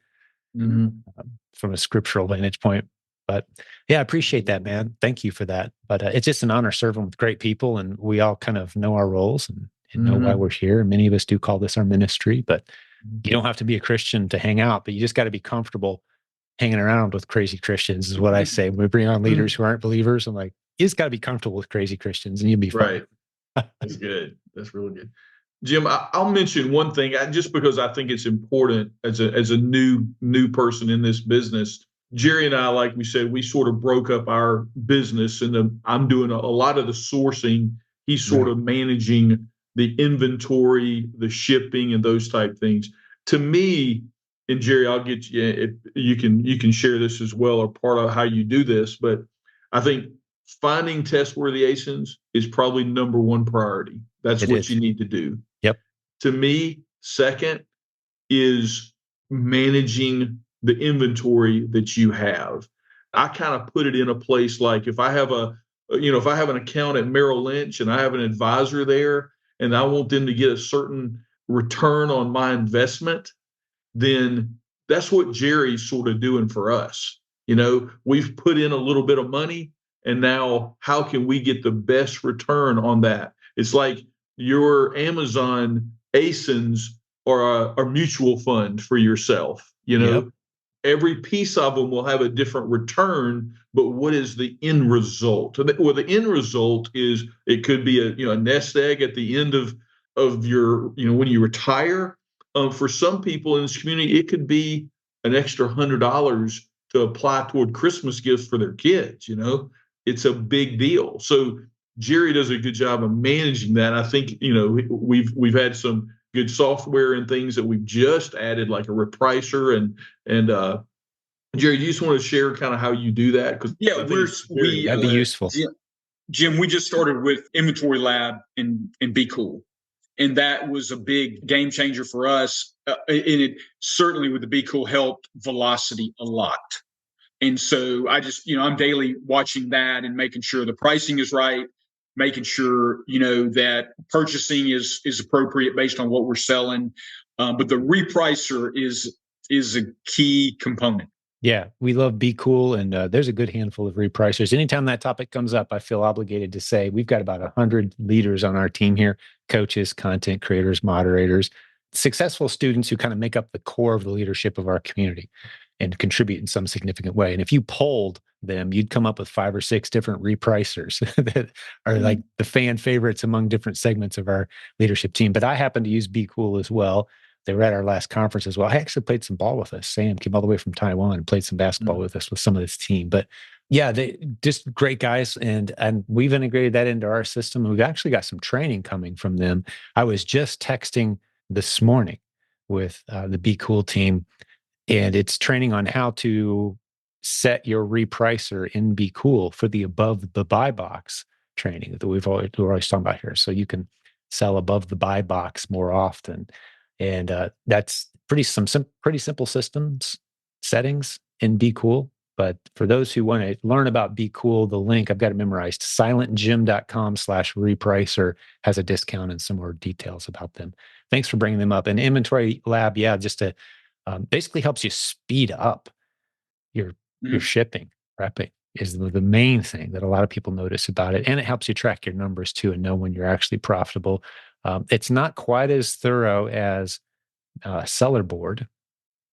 From a scriptural vantage point. But yeah, I appreciate that, man. Thank you for that. But it's just an honor serving with great people, and we all kind of know our roles and know why we're here. Many of us do call this our ministry, but you don't have to be a Christian to hang out, but you just got to be comfortable hanging around with crazy Christians is what I say. When we bring on leaders who aren't believers, I'm like, you just got to be comfortable with crazy Christians and you'll be fine. Right. That's good. That's really good. Jim, I'll mention one thing just because I think it's important as a new person in this business. Jerry and I, like we said, we sort of broke up our business, and I'm doing a lot of the sourcing. He's sort of managing the inventory, the shipping, and those type things. To me, and Jerry, I'll get you if you can share this as well, or part of how you do this. But I think finding test-worthy ASINs is probably number one priority. That's what you need to do. Yep. To me, second is managing the inventory that you have. I kind of put it in a place like if I have an account at Merrill Lynch and I have an advisor there and I want them to get a certain return on my investment, then that's what Jerry's sort of doing for us. We've put in a little bit of money, and now how can we get the best return on that? It's like your Amazon ASINs are a mutual fund for yourself. Every piece of them will have a different return, but what is the end result? Well, the end result is it could be a nest egg at the end of your when you retire. For some people in this community, it could be an extra $100 to apply toward Christmas gifts for their kids. It's a big deal. So Jerry does a good job of managing that. I think we've had some good software and things that we've just added, like a repricer and Jerry, you just want to share kind of how you do that? Because Yeah, I think we're it's we That'd be useful. Jim, we just started with Inventory Lab and Be Cool. And that was a big game changer for us. And it certainly with the Be Cool helped velocity a lot. And so I just, I'm daily watching that and making sure the pricing is right, making sure, that purchasing is appropriate based on what we're selling. But the repricer is a key component. Yeah, we love Be Cool, and there's a good handful of repricers. Anytime that topic comes up, I feel obligated to say we've got about 100 leaders on our team here, coaches, content creators, moderators, successful students who kind of make up the core of the leadership of our community and contribute in some significant way. And if you polled them, you'd come up with 5 or 6 different repricers that are like the fan favorites among different segments of our leadership team. But I happen to use Be Cool as well. They were at our last conference as well. I actually played some ball with us. Sam came all the way from Taiwan and played some basketball with us with some of this team. But yeah, they just great guys, and we've integrated that into our system. We've actually got some training coming from them. I was just texting this morning with the Be Cool team, and it's training on how to set your repricer in Be Cool for the above the buy box training that we're always talking about here. So you can sell above the buy box more often, and that's pretty simple systems settings in Be Cool. But for those who want to learn about Be Cool, the link I've got it memorized. silentjimdotcom/repricer has a discount and some more details about them. Thanks for bringing them up. And Inventory Lab, yeah, just to basically helps you speed up your shipping, prepping is the main thing that a lot of people notice about it. And it helps you track your numbers too and know when you're actually profitable. It's not quite as thorough as Seller Board,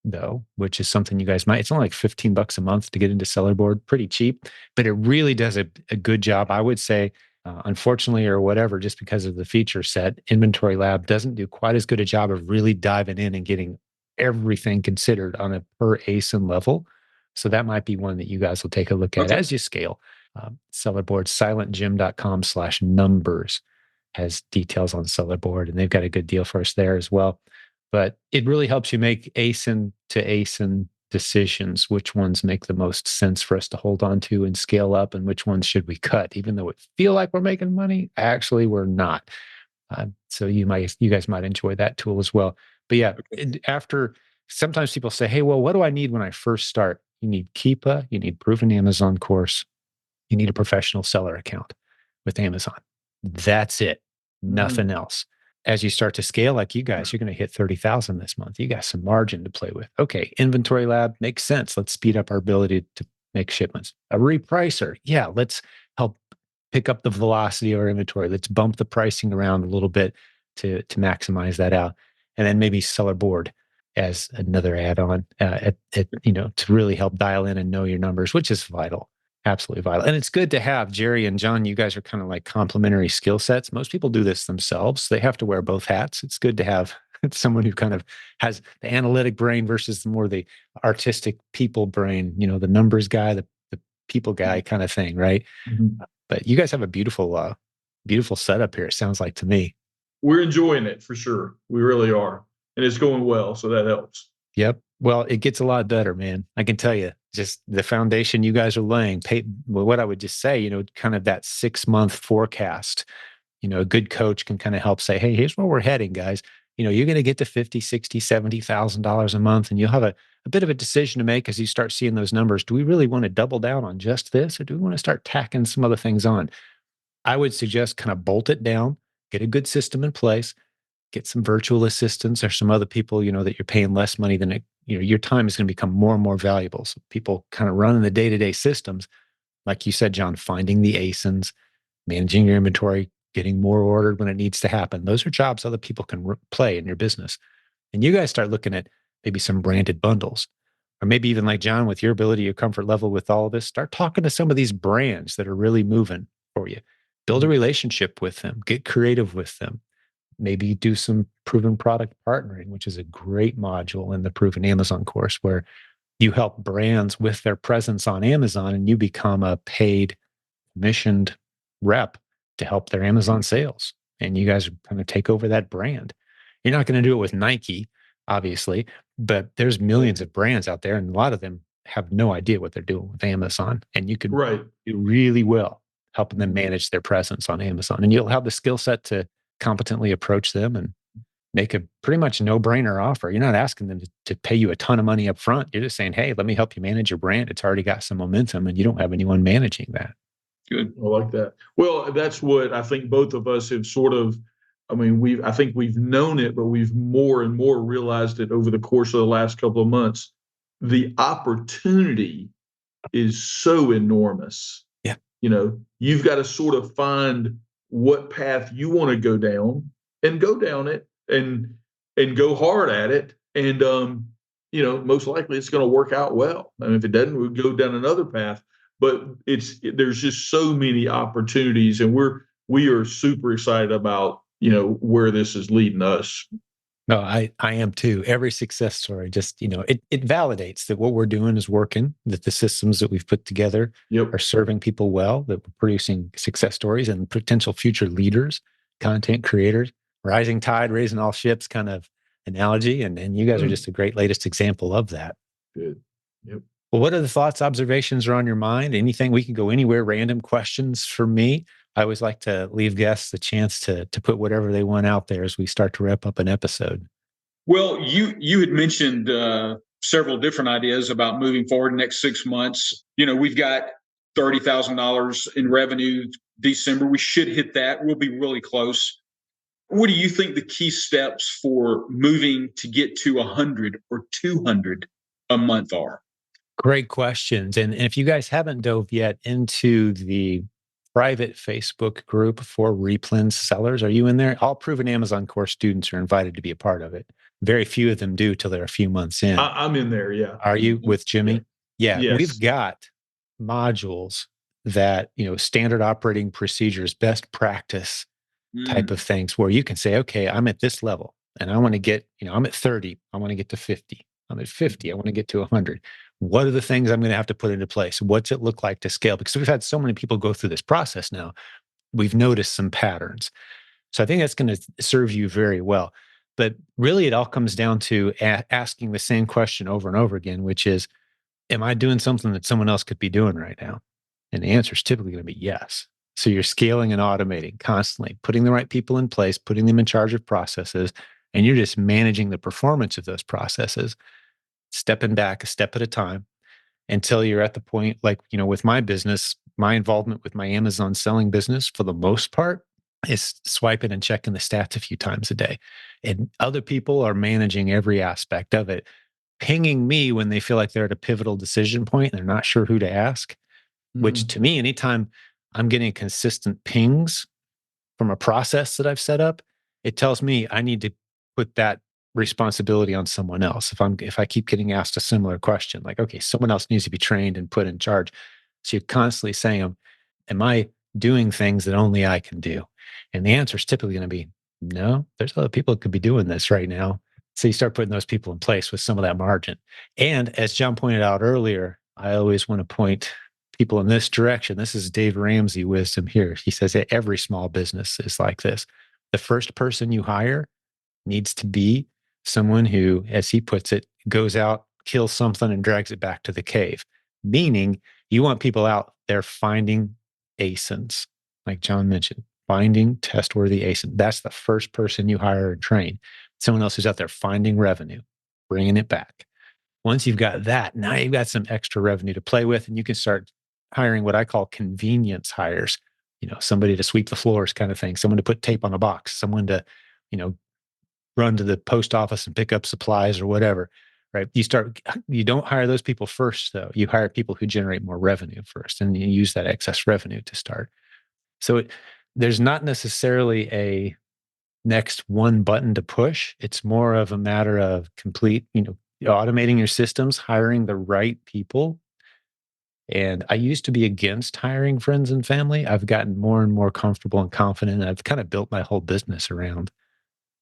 though, which is something you guys might, it's only like $15 a month to get into Seller Board, pretty cheap, but it really does a good job. I would say, unfortunately, or whatever, just because of the feature set, Inventory Lab doesn't do quite as good a job of really diving in and getting everything considered on a per ASIN level. So that might be one that you guys will take a look at as you scale. Seller Board, silentjim.com/numbers has details on Seller Board, and they've got a good deal for us there as well. But it really helps you make ASIN to ASIN decisions, which ones make the most sense for us to hold on to and scale up, and which ones should we cut, even though it feel like we're making money, actually we're not. So you guys might enjoy that tool as well. But yeah, after sometimes people say, hey, well, what do I need when I first start? You need Keepa, you need proven Amazon course, you need a professional seller account with Amazon. That's it. Nothing else. As you start to scale like you guys, you're going to hit 30,000 this month. You got some margin to play with. Okay, Inventory Lab makes sense. Let's speed up our ability to make shipments. A repricer. Yeah, let's help pick up the velocity of our inventory. Let's bump the pricing around a little bit to maximize that out. And then maybe Seller Board as another add-on to really help dial in and know your numbers, which is vital. Absolutely vital. And it's good to have Jerry and John. You guys are kind of like complementary skill sets. Most people do this themselves. They have to wear both hats. It's good to have someone who kind of has the analytic brain versus more the artistic people brain, the numbers guy, the people guy kind of thing, right? But you guys have a beautiful, beautiful setup here, it sounds like to me. We're enjoying it for sure. We really are. And it's going well. So that helps. Yep. Well, it gets a lot better, man. I can tell you, just the foundation you guys are laying. What I would just say, kind of that 6-month forecast. A good coach can kind of help say, hey, here's where we're heading, guys. You're going to get to $50, $60, $70,000 a month, and you'll have a bit of a decision to make as you start seeing those numbers. Do we really want to double down on just this, or do we want to start tacking some other things on? I would suggest kind of bolt it down, get a good system in place, get some virtual assistants or some other people, that you're paying less money than it, your time is going to become more and more valuable. So people kind of running the day-to-day systems, like you said, John, finding the ASINs, managing your inventory, getting more ordered when it needs to happen. Those are jobs other people can play in your business. And you guys start looking at maybe some branded bundles, or maybe even like John, with your ability, your comfort level with all of this, start talking to some of these brands that are really moving for you. Build a relationship with them, get creative with them. Maybe do some proven product partnering, which is a great module in the Proven Amazon course, where you help brands with their presence on Amazon and you become a paid, commissioned rep to help their Amazon sales. And you guys kind of take over that brand. You're not going to do it with Nike, obviously, but there's millions of brands out there, and a lot of them have no idea what they're doing with Amazon, and you could Right. do really well helping them manage their presence on Amazon. And you'll have the skill set to competently approach them and make a pretty much no-brainer offer. You're not asking them to pay you a ton of money up front. You're just saying, hey, let me help you manage your brand. It's already got some momentum and you don't have anyone managing that. Good. I like that. Well, that's what I think both of us have sort of, I think we've known it, but we've more and more realized it over the course of the last couple of months. The opportunity is so enormous. Yeah. You've got to sort of find what path you want to go down and go down it and go hard at it. And most likely it's going to work out well. I mean, if it doesn't, we'll go down another path. But there's just so many opportunities, and we are super excited about where this is leading us. No, I am too. Every success story just, it validates that what we're doing is working, that the systems that we've put together Yep. are serving people well, that we're producing success stories and potential future leaders, content creators, rising tide, raising all ships kind of analogy. And you guys are just a great latest example of that. Good. Yep. Well, what are the thoughts, observations are on your mind? Anything, we can go anywhere, random questions for me. I always like to leave guests the chance to put whatever they want out there as we start to wrap up an episode. Well, you had mentioned several different ideas about moving forward the next 6 months. We've got $30,000 in revenue December. We should hit that. We'll be really close. What do you think the key steps for moving to get to 100 or 200 a month are? Great questions. And if you guys haven't dove yet into the private Facebook group for Replens sellers, are you in there? All proven Amazon course students are invited to be a part of it. Very few of them do till they're a few months in. I'm in there. Yeah. Are you with Jimmy? Yeah. Yes. We've got modules that, standard operating procedures, best practice type of things where you can say, okay, I'm at this level and I want to get, I'm at 30. I want to get to 50. I'm at 50. I want to get to 100. What are the things I'm going to have to put into place? What's it look like to scale? Because we've had so many people go through this process now. We've noticed some patterns. So I think that's going to serve you very well. But really, it all comes down to asking the same question over and over again, which is, am I doing something that someone else could be doing right now? And the answer is typically going to be yes. So you're scaling and automating constantly, putting the right people in place, putting them in charge of processes, and you're just managing the performance of those processes, stepping back a step at a time until you're at the point, like, with my business, my involvement with my Amazon selling business for the most part is swiping and checking the stats a few times a day. And other people are managing every aspect of it, pinging me when they feel like they're at a pivotal decision point and they're not sure who to ask, which to me, anytime I'm getting consistent pings from a process that I've set up, it tells me I need to put that responsibility on someone else. If I keep getting asked a similar question, like, okay, someone else needs to be trained and put in charge. So you're constantly saying, am I doing things that only I can do? And the answer is typically going to be, no, there's other people that could be doing this right now. So you start putting those people in place with some of that margin. And as John pointed out earlier, I always want to point people in this direction. This is Dave Ramsey wisdom here. He says that every small business is like this. The first person you hire needs to be someone who, as he puts it, goes out, kills something, and drags it back to the cave. Meaning, you want people out there finding ASINs, like John mentioned, finding test-worthy ASIN. That's the first person you hire and train. Someone else who's out there finding revenue, bringing it back. Once you've got that, now you've got some extra revenue to play with, and you can start hiring what I call convenience hires. Somebody to sweep the floors, kind of thing. Someone to put tape on a box. Someone to, run to the post office and pick up supplies or whatever. Right? You don't hire those people first, though. You hire people who generate more revenue first, and you use that excess revenue to start. So there's not necessarily a next one button to push. It's more of a matter of automating your systems, hiring the right people. And I used to be against hiring friends and family. I've gotten more and more comfortable and confident. And I've kind of built my whole business around.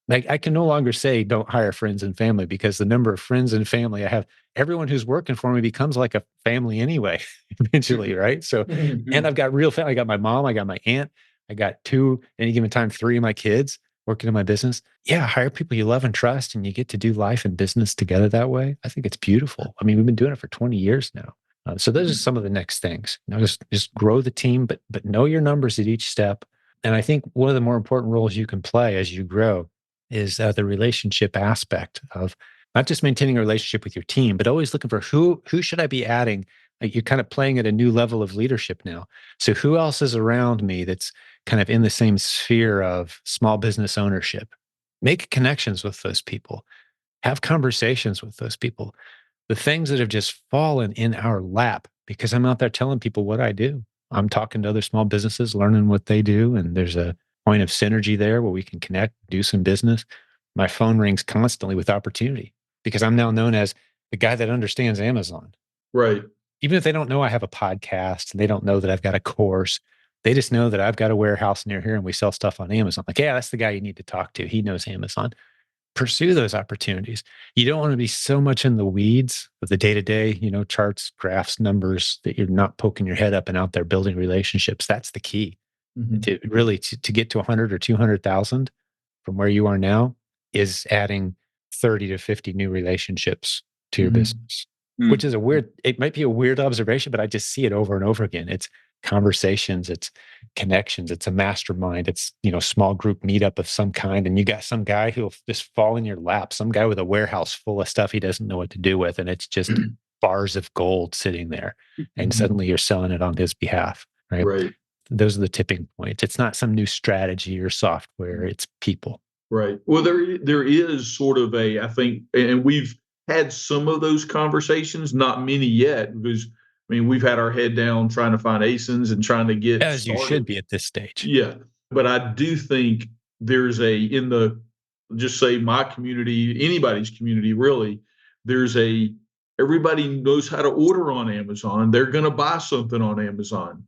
Like, I can no longer say don't hire friends and family, because the number of friends and family I have, everyone who's working for me becomes like a family anyway, eventually, right? So, and I've got real family. I got my mom, I got my aunt, I got 2, at any given time, 3 of my kids, working in my business. Yeah, hire people you love and trust, and you get to do life and business together that way. I think it's beautiful. I mean, we've been doing it for 20 years now. So those are some of the next things. Just grow the team, but know your numbers at each step. And I think one of the more important roles you can play as you grow is the relationship aspect of not just maintaining a relationship with your team, but always looking for who should I be adding. Like, you're kind of playing at a new level of leadership now. So who else is around me that's kind of in the same sphere of small business ownership? Make connections with those people. Have conversations with those people. The things that have just fallen in our lap because I'm out there telling people what I do. I'm talking to other small businesses, learning what they do, and there's a point of synergy there where we can connect, do some business. My phone rings constantly with opportunity because I'm now known as the guy that understands Amazon. Right. Even if they don't know I have a podcast and they don't know that I've got a course, they just know that I've got a warehouse near here and we sell stuff on Amazon. Like, yeah, that's the guy you need to talk to. He knows Amazon. Pursue those opportunities. You don't want to be so much in the weeds of the day to day, charts, graphs, numbers, that you're not poking your head up and out there building relationships. That's the key Mhm. to really to get to 100 or 200,000 from where you are now is adding 30 to 50 new relationships to your Mhm. business, Mm. which is it might be a weird observation, but I just see it over and over again. It's conversations, it's connections, it's a mastermind, it's, small group meetup of some kind. And you got some guy who'll just fall in your lap, some guy with a warehouse full of stuff he doesn't know what to do with. And it's just bars of gold sitting there. And Mhm. suddenly you're selling it on his behalf, right? Right. Those are the tipping points. It's not some new strategy or software, it's people. Right. Well, there is sort of I think, and we've had some of those conversations, not many yet, because I mean we've had our head down trying to find ASINs and trying to get As you should started. be at this stage. Yeah, but I do think there's in the, just say my community, anybody's community really, there's everybody knows how to order on Amazon. They're going to buy something on Amazon,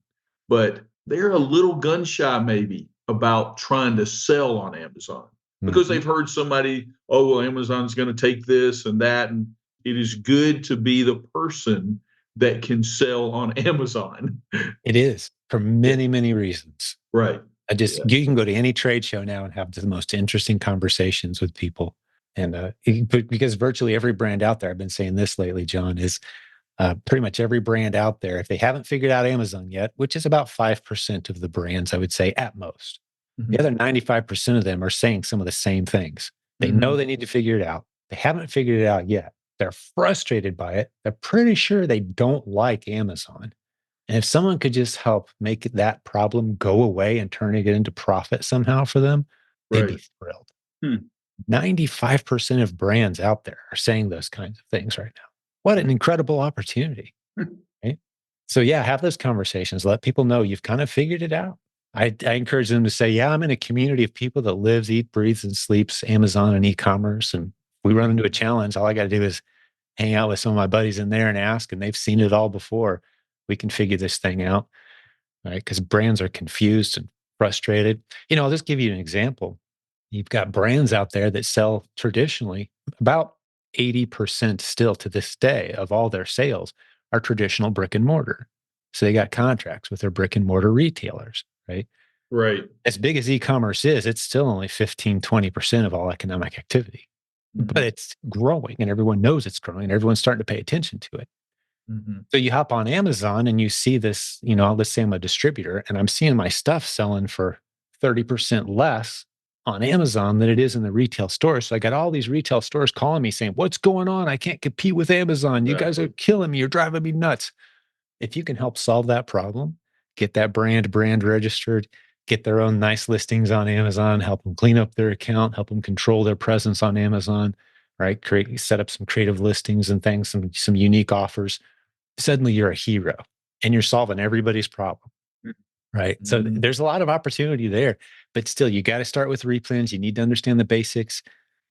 but they're a little gun shy maybe about trying to sell on Amazon because Mhm. they've heard somebody, oh, well, Amazon's going to take this and that. And it is good to be the person that can sell on Amazon. It is for Yeah, many, many reasons. right. Yeah. You can go to any trade show now and have the most interesting conversations with people. And because virtually every brand out there, I've been saying this lately, John, is pretty much every brand out there, if they haven't figured out Amazon yet, which is about 5% of the brands, I would say at most, the Mhm. other 95% of them are saying some of the same things. They know Mhm. they need to figure it out. They haven't figured it out yet. They're frustrated by it. They're pretty sure they don't like Amazon. And if someone could just help make that problem go away and turning it into profit somehow for them, they'd Right. be thrilled. Hmm. 95% of brands out there are saying those kinds of things right now. What an incredible opportunity, right? So, yeah, have those conversations. Let people know you've kind of figured it out. I encourage them to say, yeah, I'm in a community of people that lives, eat, breathes, and sleeps Amazon and e-commerce. And if we run into a challenge, all I got to do is hang out with some of my buddies in there and ask, and they've seen it all before. We can figure this thing out, right? Because brands are confused and frustrated. I'll just give you an example. You've got brands out there that sell traditionally about 80% still to this day of all their sales are traditional brick and mortar. So they got contracts with their brick and mortar retailers, right? Right. As big as e-commerce is, it's still only 15, 20% of all economic activity, but Mhm. it's growing and everyone knows it's growing and everyone's starting to pay attention to it. Mhm. So you hop on Amazon and you see this, let's say I'm a distributor and I'm seeing my stuff selling for 30% less on Amazon than it is in the retail stores. So I got all these retail stores calling me saying, "What's going on? I can't compete with Amazon. You guys are Exactly. killing me. You're driving me nuts." If you can help solve that problem, get that brand registered, get their own nice listings on Amazon, help them clean up their account, help them control their presence on Amazon, right? Set up some creative listings and things, some unique offers. Suddenly you're a hero and you're solving everybody's problem, right? So Mhm. there's a lot of opportunity there, but still you got to start with replens. You need to understand the basics.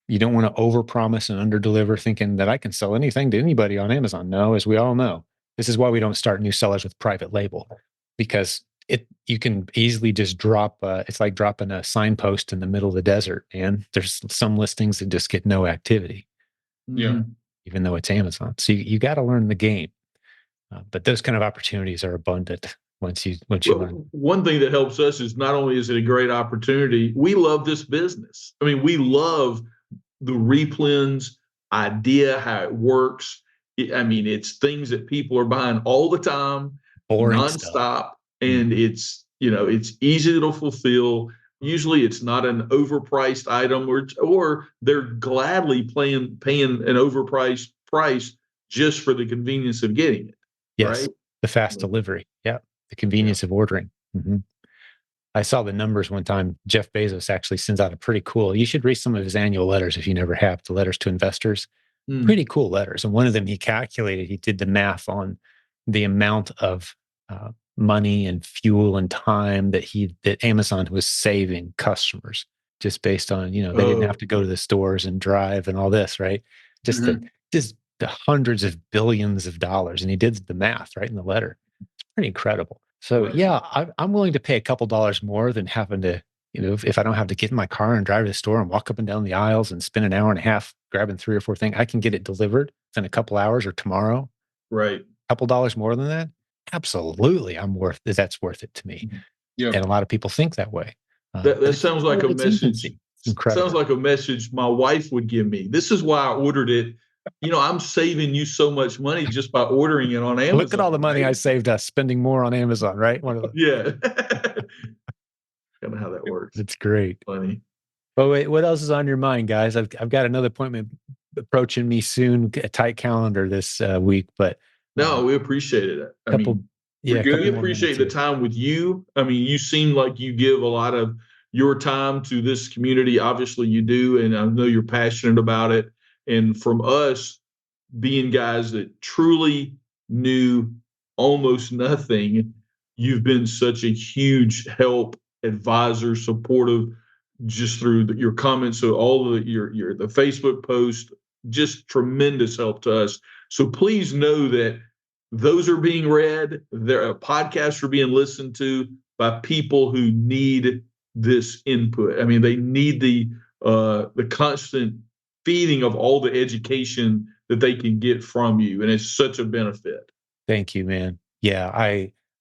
You don't want to overpromise and underdeliver thinking that I can sell anything to anybody on Amazon. No, as we all know, this is why we don't start new sellers with private label, because you can easily just drop it's like dropping a signpost in the middle of the desert, and there's some listings that just get no activity, Yeah. Mhm. even though it's Amazon. So you got to learn the game. But those kind of opportunities are abundant. once you Well, learn. one thing that helps us is not only is it a great opportunity, we love this business. I mean, we love the replens idea, how it works. I mean, it's things that people are buying all the time, Boring stuff. nonstop, and it's it's easy to fulfill. Usually, it's not an overpriced item, or they're gladly paying an overpriced price just for the convenience of getting it. Yes, Right? the fast delivery. Yeah, the convenience of ordering. I saw the numbers one time. Jeff Bezos actually sends out a pretty cool. You should read some of his annual letters if you never have. The letters to investors, pretty cool letters. And one of them, he calculated. He did the math on the amount of money and fuel and time that Amazon was saving customers just based on they didn't have to go to the stores and drive and all this, right? Just the hundreds of billions of dollars, and he did the math right in the letter. It's pretty incredible. So yeah, I'm willing to pay a couple dollars more than having to, if I don't have to get in my car and drive to the store and walk up and down the aisles and spend an hour and a half grabbing 3 or 4 things. I can get it delivered in a couple hours or tomorrow. Right. A couple dollars more than that. Absolutely. That's worth it to me. Yeah. And a lot of people think that way. That sounds like a message. Incredible. Sounds like a message my wife would give me. This is why I ordered it. I'm saving you so much money just by ordering it on Amazon. Look at all the money I saved us spending more on Amazon, right? Yeah. Kind of how that works. It's great. Funny. But wait, what else is on your mind, guys? I've got another appointment approaching me soon. A tight calendar this week, but no, we appreciate it. We appreciate the time with you. I mean, you seem like you give a lot of your time to this community. Obviously, you do, and I know you're passionate about it. And from us, being guys that truly knew almost nothing, you've been such a huge help, advisor, supportive, just through your comments. So all of the Facebook post, just tremendous help to us. So please know that those are being read. Their podcasts are being listened to by people who need this input. I mean, they need the constant feeding of all the education that they can get from you, and it's such a benefit. Thank you, man. Yeah,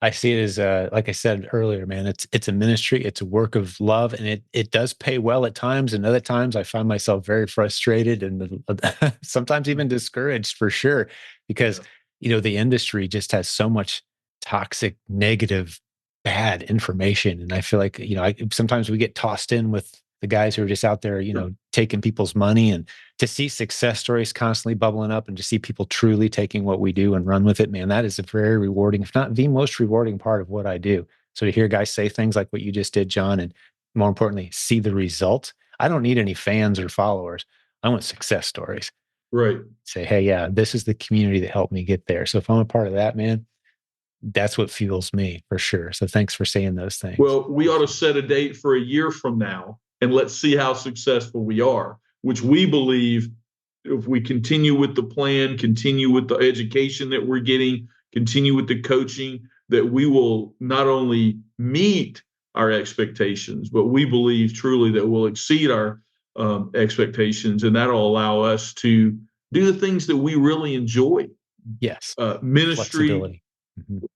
I see it as like I said earlier, man. It's a ministry. It's a work of love, and it does pay well at times, and other times I find myself very frustrated and sometimes even discouraged for sure, because the industry just has so much toxic, negative, bad information, and I feel like sometimes we get tossed in with the guys who are just out there, taking people's money, and to see success stories constantly bubbling up and to see people truly taking what we do and run with it, man, that is a very rewarding, if not the most rewarding part of what I do. So to hear guys say things like what you just did, John, and more importantly, see the result. I don't need any fans or followers. I want success stories. Right. Say, hey, yeah, this is the community that helped me get there. So if I'm a part of that, man, that's what fuels me for sure. So thanks for saying those things. Well, we ought to set a date for a year from now, and let's see how successful we are, which we believe if we continue with the plan, continue with the education that we're getting, continue with the coaching, that we will not only meet our expectations, but we believe truly that we'll exceed our expectations, and that'll allow us to do the things that we really enjoy. Yes. Ministry,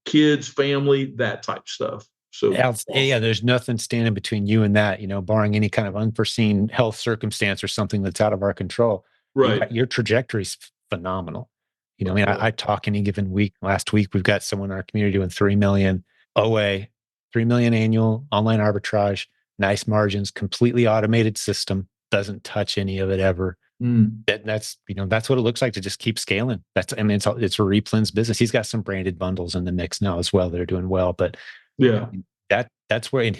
kids, family, that type stuff. So yeah, there's nothing standing between you and that, barring any kind of unforeseen health circumstance or something that's out of our control. Right. Your trajectory is phenomenal. I talk any given week. Last week, we've got someone in our community doing 3 million OA, 3 million annual online arbitrage, nice margins, completely automated system, doesn't touch any of it ever. That's what it looks like to just keep scaling. It's a replens business. He's got some branded bundles in the mix now as well that are doing well, but yeah, that's where he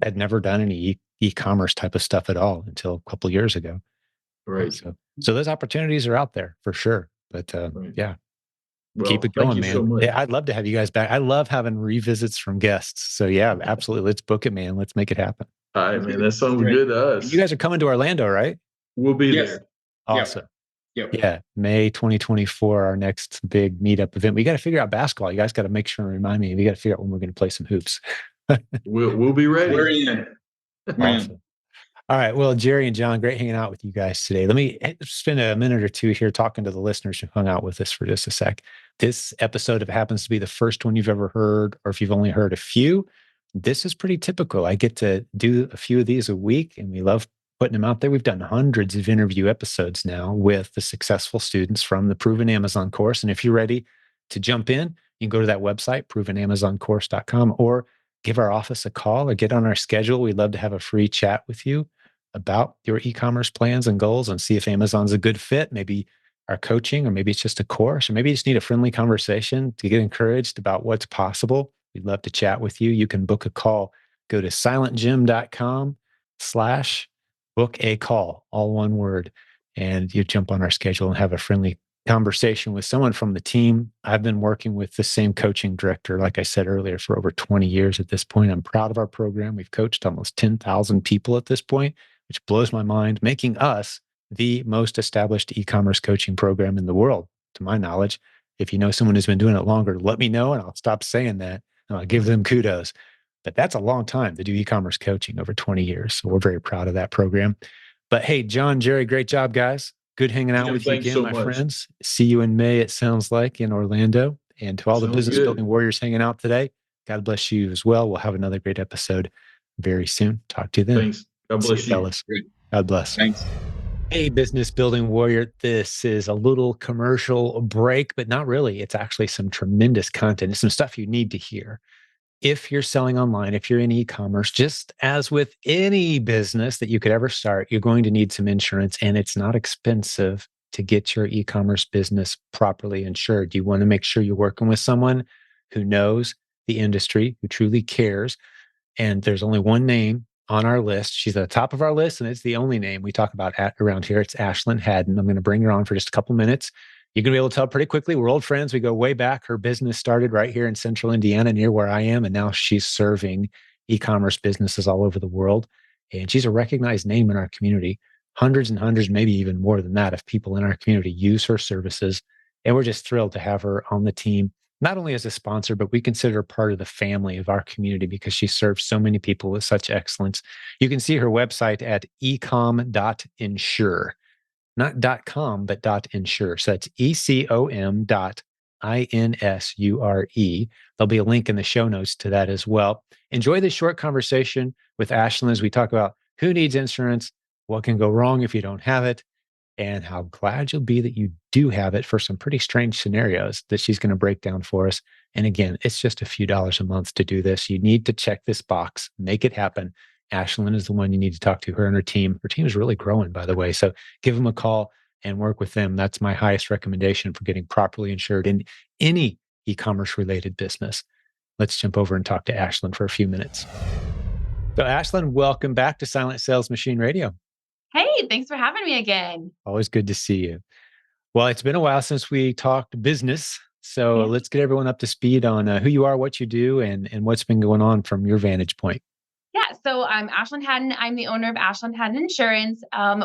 had never done any e-commerce type of stuff at all until a couple of years ago. Right. So those opportunities are out there for sure. But yeah, well, keep it going, man. So much. Yeah, I'd love to have you guys back. I love having revisits from guests. So yeah, absolutely. Let's book it, man. Let's make it happen. All right, man. That sounds good to us. You guys are coming to Orlando, right? We'll be there. Awesome. Yep. Yeah, May 2024, our next big meetup event. We got to figure out basketball. You guys got to make sure and remind me. We got to figure out when we're going to play some hoops. We'll be ready. We're in. Awesome. All right. Well, Jerry and John, great hanging out with you guys today. Let me spend a minute or two here talking to the listeners who hung out with us for just a sec. This episode, if it happens to be the first one you've ever heard, or if you've only heard a few, this is pretty typical. I get to do a few of these a week, and we love putting them out there. We've done hundreds of interview episodes now with the successful students from the Proven Amazon course. And if you're ready to jump in, you can go to that website, provenamazoncourse.com, or give our office a call or get on our schedule. We'd love to have a free chat with you about your e-commerce plans and goals and see if Amazon's a good fit. Maybe our coaching, or maybe it's just a course, or maybe you just need a friendly conversation to get encouraged about what's possible. We'd love to chat with you. You can book a call. Go to silentjim.com/book a call, all one word, and you jump on our schedule and have a friendly conversation with someone from the team. I've been working with the same coaching director, like I said earlier, for over 20 years at this point. I'm proud of our program. We've coached almost 10,000 people at this point, which blows my mind, making us the most established e-commerce coaching program in the world, to my knowledge. If you know someone who's been doing it longer, let me know and I'll stop saying that and I'll give them kudos. But that's a long time to do e-commerce coaching, over 20 years. So we're very proud of that program. But hey, John, Jerry, great job, guys. Good hanging out Jim, with you thanks again, so my much. friends. See you in May, it sounds like, in Orlando. And to all the Sounds business good. building warriors hanging out today, God bless you as well. We'll have another great episode very soon. Talk to you then. Thanks. God See you, bless you. fellas. Great. God bless. Thanks. Hey, business building warrior. This is a little commercial break, but not really. It's actually some tremendous content. It's some stuff you need to hear. If you're selling online, if you're in e-commerce, just as with any business that you could ever start, you're going to need some insurance, and it's not expensive to get your e-commerce business properly insured. You want to make sure you're working with someone who knows the industry, who truly cares. And there's only one name on our list. She's at the top of our list, and it's the only name we talk about around here. It's Ashlyn Haddon. I'm going to bring her on for just a couple minutes. You're going to be able to tell pretty quickly. We're old friends. We go way back. Her business started right here in central Indiana, near where I am. And now she's serving e-commerce businesses all over the world. And she's a recognized name in our community. Hundreds and hundreds, maybe even more than that, of people in our community use her services. And we're just thrilled to have her on the team, not only as a sponsor, but we consider her part of the family of our community because she serves so many people with such excellence. You can see her website at ecom.insure, not .com, but .insure. So that's ecom.insure. There'll be a link in the show notes to that as well. Enjoy this short conversation with Ashlyn as we talk about who needs insurance, what can go wrong if you don't have it, and how glad you'll be that you do have it for some pretty strange scenarios that she's going to break down for us. And again, it's just a few dollars a month to do this. You need to check this box, make it happen. Ashlyn is the one you need to talk to, her and her team. Her team is really growing, by the way. So give them a call and work with them. That's my highest recommendation for getting properly insured in any e-commerce related business. Let's jump over and talk to Ashlyn for a few minutes. So Ashlyn, welcome back to Silent Sales Machine Radio. Hey, thanks for having me again. Always good to see you. Well, it's been a while since we talked business. So let's get everyone up to speed on who you are, what you do, and what's been going on from your vantage point. Yeah, so I'm Ashlyn Haddon. I'm the owner of Ashlyn Haddon Insurance.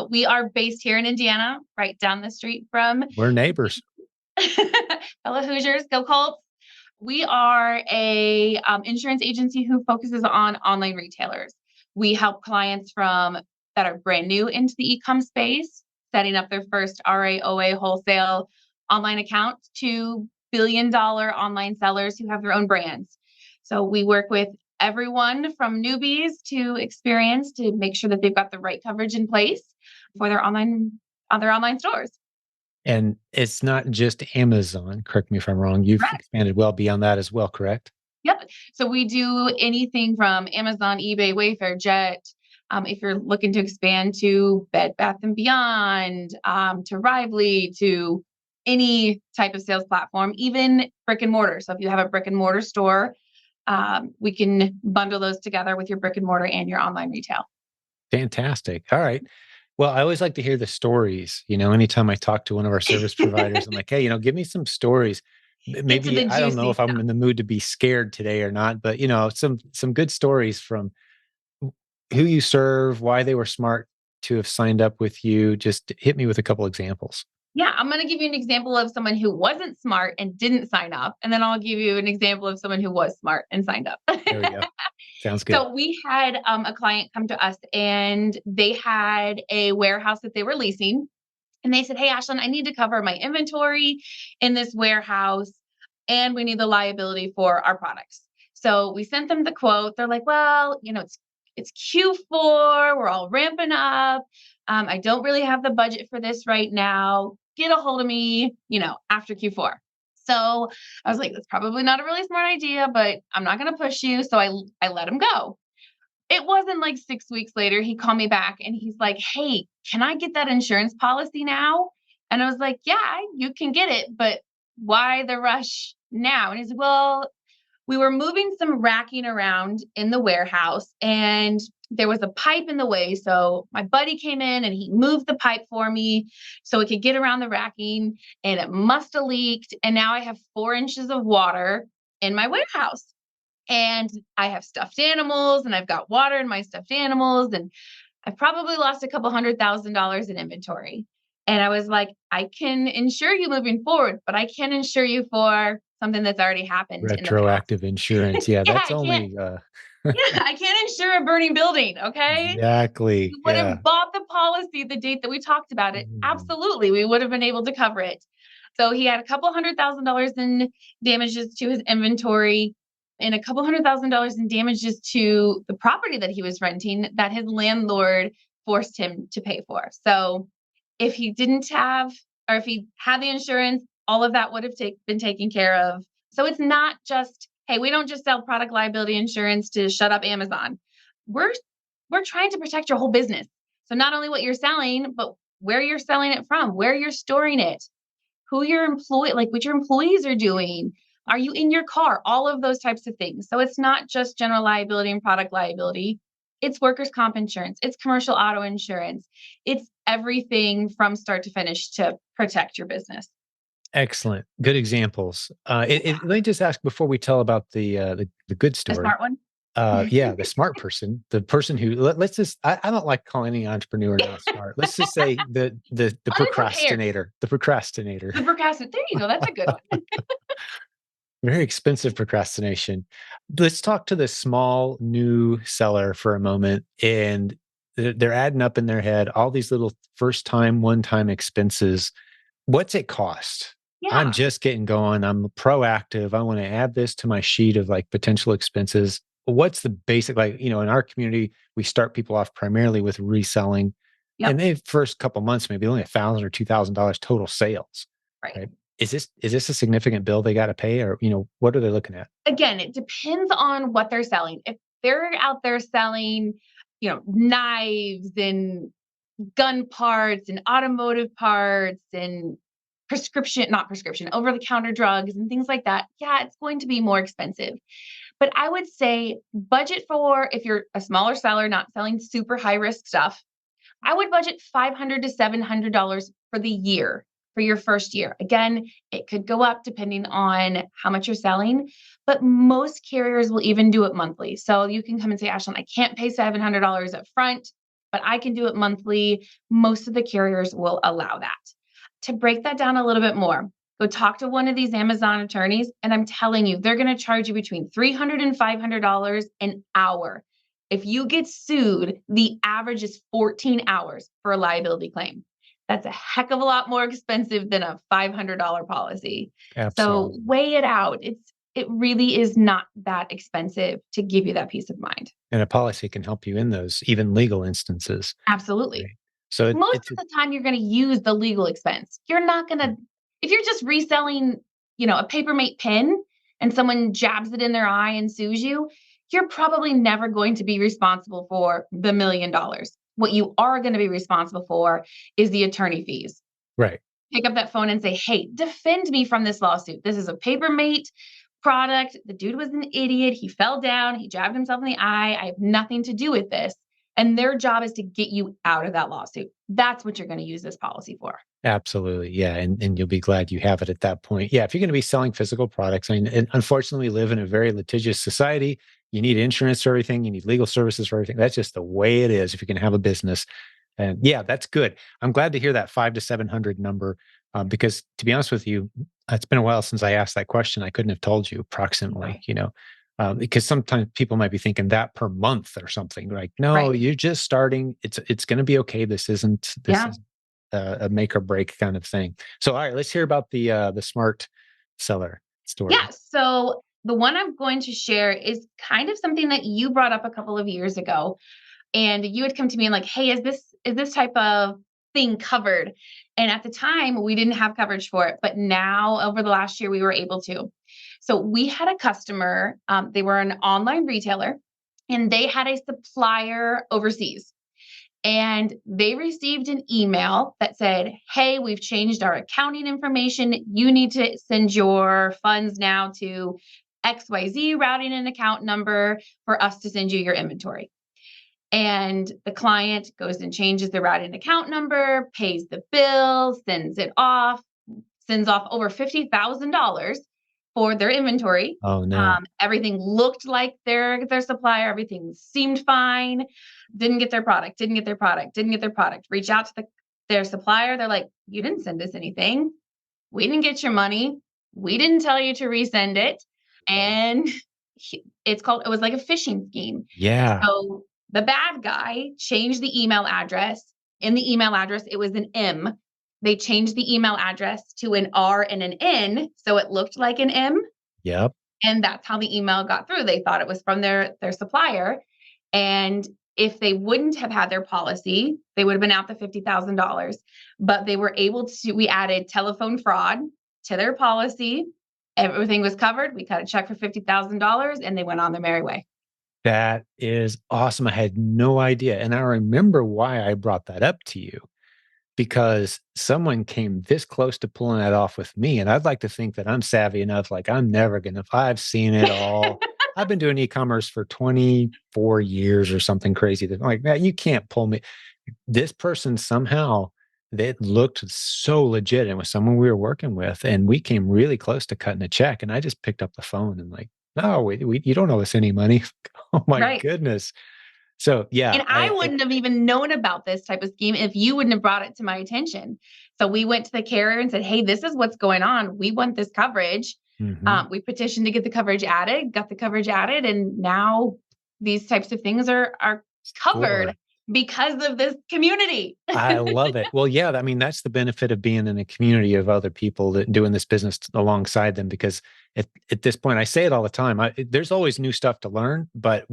We are based here in Indiana, right down the street from We're neighbors. fellow Hoosiers, go Colts. We are a insurance agency who focuses on online retailers. We help clients that are brand new into the e-com space, setting up their first RA, OA wholesale online account, to billion-dollar online sellers who have their own brands. So we work with everyone from newbies to experienced to make sure that they've got the right coverage in place for their online stores. And it's not just Amazon. Correct me if I'm wrong. You've Correct. expanded well beyond that as well, correct? Yep. So we do anything from Amazon, eBay, Wayfair, Jet. If you're looking to expand to Bed Bath & Beyond, to Rively, to any type of sales platform, even brick and mortar. So if you have a brick and mortar store, we can bundle those together with your brick and mortar and your online retail. Fantastic. All right. Well, I always like to hear the stories. Anytime I talk to one of our service providers, I'm like, hey, give me some stories. Maybe I don't know if I'm in the mood to be scared today or not, but some good stories from who you serve, why they were smart to have signed up with you. Just hit me with a couple examples. Yeah, I'm going to give you an example of someone who wasn't smart and didn't sign up. And then I'll give you an example of someone who was smart and signed up. There we go. Sounds good. So we had a client come to us and they had a warehouse that they were leasing. And they said, "Hey, Ashlyn, I need to cover my inventory in this warehouse and we need the liability for our products." So we sent them the quote. They're like, "Well, it's Q4. We're all ramping up. I don't really have the budget for this right now. Get a hold of me, after Q4." So I was like, "That's probably not a really smart idea, but I'm not going to push you." So I let him go. It wasn't like 6 weeks later, he called me back and he's like, "Hey, can I get that insurance policy now?" And I was like, "Yeah, you can get it, but why the rush now?" And he's like, "Well, we were moving some racking around in the warehouse and there was a pipe in the way. So my buddy came in and he moved the pipe for me so it could get around the racking and it must have leaked. And now I have 4 inches of water in my warehouse. And I have stuffed animals and I've got water in my stuffed animals. And I've probably lost a couple $100,000 in inventory." And I was like, "I can insure you moving forward, but I can't insure you for something that's already happened in the past." Retroactive insurance. Yeah, Yeah, that's I can't. only Yeah, I can't insure a burning building. Okay. exactly. We would Yeah. have bought the policy the date that we talked about it. Mm. Absolutely. We would have been able to cover it. So he had a couple $100,000 in damages to his inventory and a couple $100,000 in damages to the property that he was renting that his landlord forced him to pay for. So if he didn't have, or if he had the insurance, all of that would have been taken care of. So it's not just, hey, we don't just sell product liability insurance to shut up Amazon. We're we're trying to protect your whole business. So not only what you're selling, but where you're selling it from, where you're storing it, who your what your employees are doing. Are you in your car? All of those types of things. So it's not just general liability and product liability. It's workers' comp insurance. It's commercial auto insurance. It's everything from start to finish to protect your business. Excellent. Good examples. Let me just ask before we tell about the good A story. smart one. Yeah, the smart person, the person who let's just I don't like calling any entrepreneur not smart. Let's just say the Unprepared. procrastinator, the procrastinator. The procrastinate. There you go. That's a good one. Very expensive procrastination. Let's talk to the small new seller for a moment, and they're adding up in their head all these little first time, one time expenses. What's it cost? I'm Yeah. just getting going. I'm proactive. I want to add this to my sheet of like potential expenses. What's the basic, like, in our community, we start people off primarily with reselling. And Yep. they first couple months, maybe only $1,000 or $2,000 total sales. Right. Right. Is this a significant bill they got to pay, or what are they looking at? Again, it depends on what they're selling. If they're out there selling, knives and gun parts and automotive parts and not prescription, over the counter drugs and things like that, yeah, it's going to be more expensive. But I would say budget for, if you're a smaller seller, not selling super high risk stuff, I would budget $500 to $700 for the year, for your first year. Again, it could go up depending on how much you're selling, but most carriers will even do it monthly. So you can come and say, "Ashlyn, I can't pay $700 up front, but I can do it monthly." Most of the carriers will allow that. To break that down a little bit more, go talk to one of these Amazon attorneys, and I'm telling you, they're going to charge you between $300 and $500 an hour. If you get sued, the average is 14 hours for a liability claim. That's a heck of a lot more expensive than a $500 policy. So Absolutely. weigh it out. It really is not that expensive to give you that peace of mind. And a policy can help you in those even legal instances. Absolutely. Right. So Most it's of the time you're going to use the legal expense. You're not going to, if you're just reselling, a Papermate pen and someone jabs it in their eye and sues you, you're probably never going to be responsible for the $1,000,000. What you are going to be responsible for is the attorney fees. right. Pick up that phone and say, "Hey, defend me from this lawsuit. This is a Papermate product. The dude was an idiot. He fell down. He jabbed himself in the eye. I have nothing to do with this." And their job is to get you out of that lawsuit. That's what you're going to use this policy for. Absolutely. Yeah. And you'll be glad you have it at that point. Yeah. If you're going to be selling physical products, I mean, and unfortunately, we live in a very litigious society. You need insurance for everything, you need legal services for everything. That's just the way it is if you can have a business. And yeah, that's good. I'm glad to hear that 5 to 700 number, because to be honest with you, it's been a while since I asked that question. I couldn't have told you approximately, Because sometimes people might be thinking that per month or something. Like, no, Right. you're just starting. It's going to be okay. This isn't Yeah. a make or break kind of thing. So, all right, let's hear about the smart seller Yeah. story. So the one I'm going to share is kind of something that you brought up a couple of years ago. And you had come to me and like, hey, is this type of thing covered? And at the time, we didn't have coverage for it, but now over the last year, we were able to. So we had a customer, they were an online retailer, and they had a supplier overseas. And they received an email that said, hey, we've changed our accounting information. You need to send your funds now to XYZ routing and account number for us to send you your inventory. And the client goes and changes the routing account number, pays the bill, sends off over $50,000 for their inventory. Oh no. Everything looked like their supplier. Everything seemed fine. Didn't get their product. Didn't get their product. Didn't get their product. Reach out to their supplier. They're like, you didn't send us anything. We didn't get your money. We didn't tell you to resend it. And it was like a phishing scheme. Yeah. So the bad guy changed the email address. In the email address, it was an M. They changed the email address to an R and an N, so it looked like an M. Yep. And that's how the email got through. They thought it was from their supplier. And if they wouldn't have had their policy, they would have been out the $50,000. But they were able to, we added telephone fraud to their policy. Everything was covered. We cut a check for $50,000 and they went on their merry way. That is awesome. I had no idea. And I remember why I brought that up to you because someone came this close to pulling that off with me. And I'd like to think that I'm savvy enough, like I'm never going to, I've seen it all. I've been doing e-commerce for 24 years or something crazy. That I'm like, man, you can't pull me. This person somehow, that looked so legit and was someone we were working with. And we came really close to cutting a check. And I just picked up the phone and like, no, you don't owe us any money. Oh my Right. goodness. So yeah, And I wouldn't have even known about this type of scheme if you wouldn't have brought it to my attention. So we went to the carrier and said, hey, this is what's going on. We want this coverage. mhm, We petitioned to get the coverage added, got the coverage added, and now these types of things are covered score. because of this community. I love it. Well, yeah, I mean, that's the benefit of being in a community of other people that doing this business alongside them. Because at this point, I say it all the time. There's always new stuff to learn, but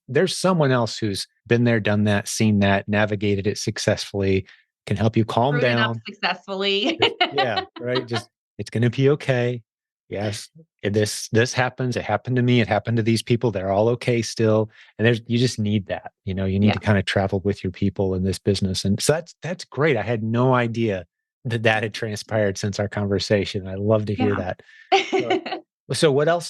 there's someone else who's been there, done that, seen that, navigated it successfully, can help you calm Screwed it up down. successfully. Yeah, right. Just it's going to be okay. Yes, this happens. It happened to me. It happened to these people. They're all okay still. And you just need that. You need Yeah. to kind of travel with your people in this business. And so that's great. I had no idea that had transpired since our conversation. I love to hear Yeah. that. So, so what else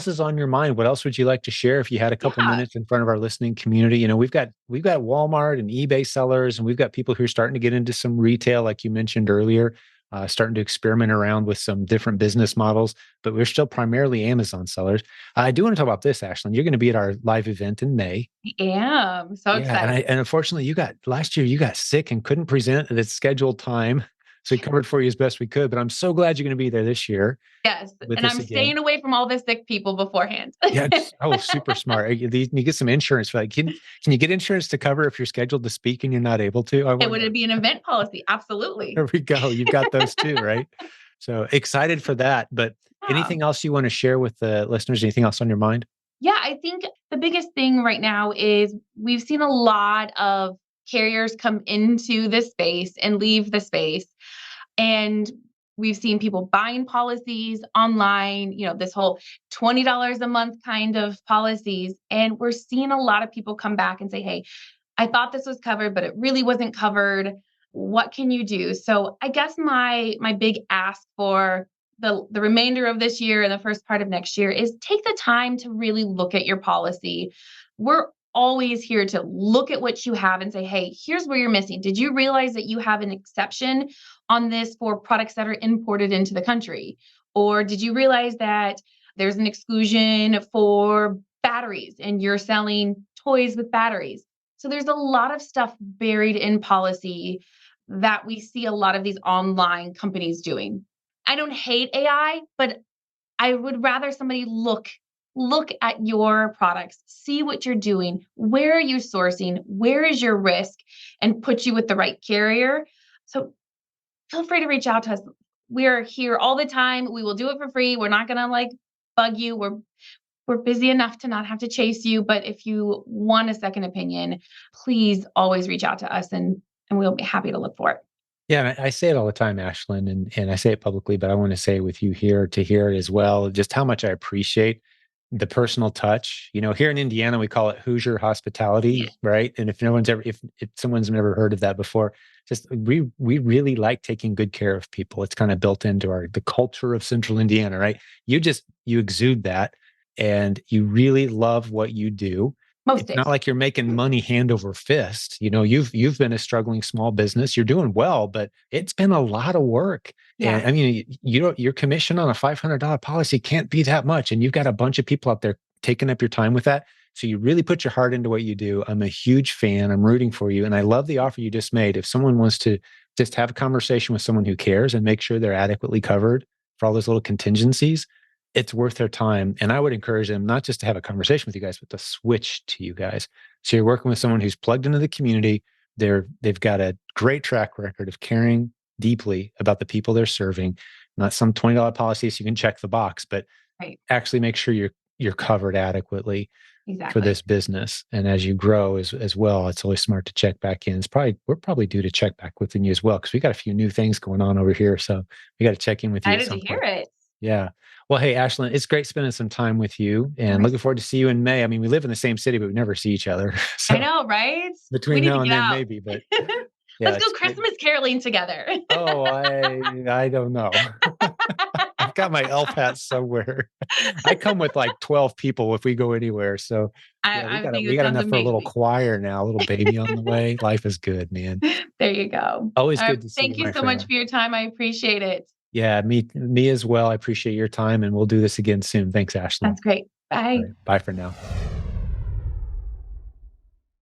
is on your mind? What else would you like to share if you had a couple Yeah. minutes in front of our listening community? We've got Walmart and eBay sellers, and we've got people who are starting to get into some retail, like you mentioned earlier, starting to experiment around with some different business models. But we're still primarily Amazon sellers. I do want to talk about this, Ashlyn. You're going to be at our live event in May. I am so Yeah, and excited. unfortunately, last year you got sick and couldn't present at its scheduled time. So we covered for you as best we could. But I'm so glad you're going to be there this year Yes. with And us I'm again. staying away from all the sick people beforehand. Yeah, super smart. You get some insurance for that. Can you get insurance to cover if you're scheduled to speak and you're not able to? I It would wonder. be an event policy. Absolutely. There we go. You've got those too, right? So excited for that. But Yeah. anything else you want to share with the listeners? Anything else on your mind? Yeah, I think the biggest thing right now is we've seen a lot of carriers come into this space and leave the space. And we've seen people buying policies online, this whole $20 a month kind of policies. And we're seeing a lot of people come back and say, hey, I thought this was covered, but it really wasn't covered. What can you do? So I guess my big ask for the remainder of this year and the first part of next year is take the time to really look at your policy. We're always here to look at what you have and say, hey, here's where you're missing. Did you realize that you have an exception on this for products that are imported into the country? Or did you realize that there's an exclusion for batteries and you're selling toys with batteries? So there's a lot of stuff buried in policy that we see a lot of these online companies doing. I don't hate AI, but I would rather somebody look look at your products, see what you're doing, where are you sourcing, where is your risk, and put you with the right carrier. So feel free to reach out to us. We're here all the time. We will do it for free. We're not gonna like bug you. We're busy enough to not have to chase you. But if you want a second opinion, please always reach out to us and we'll be happy to look for it. Yeah, I say it all the time, Ashlyn, and I say it publicly, but I want to say it with you here to hear it as well, just how much I appreciate the personal touch. Here in Indiana, we call it Hoosier Yeah. hospitality, right? And if someone's never heard of that before, just we really like taking good care of people. It's kind of built into the culture of Central Indiana, right? You exude that, and you really love what you do. Most It's not days. like you're making money hand over fist. You've been a struggling small business. You're doing well, but it's been a lot of work. Yeah. And I mean, your commission on a $500 policy can't be that much. And you've got a bunch of people out there taking up your time with that. So you really put your heart into what you do. I'm a huge fan. I'm rooting for you. And I love the offer you just made. If someone wants to just have a conversation with someone who cares and make sure they're adequately covered for all those little contingencies, it's worth their time. And I would encourage them not just to have a conversation with you guys, but to switch to you guys. So you're working with someone who's plugged into the community. They've got a great track record of caring deeply about the people they're serving, not some $20 policy so you can check the box, but Right. actually make sure you're covered adequately for Exactly. this business. And as you grow as well, it's always smart to check back in. We're probably due to check back within you as well, because we got a few new things going on over here. So we got to check in with you at Excited some to point. hear it. Yeah. Well, hey, Ashlyn, it's great spending some time with you, and Nice. looking forward to see you in May. I mean, we live in the same city, but we never see each other. I So know, right? We between need now to and get then, out. maybe, but yeah, Let's go it's great. Christmas caroling together. Oh, I don't know. I've got my elf hat somewhere. I come with like 12 people if we go anywhere. So yeah, I think we it got sounds enough for a little amazing. choir now, a little baby on the way. Life is good, man. There you go. Always good to see Thank you, you my so much friend. for your time. I appreciate it. Yeah, me as well. I appreciate your time, and we'll do this again soon. Thanks, Ashlyn. That's great. All Bye. right, bye for now.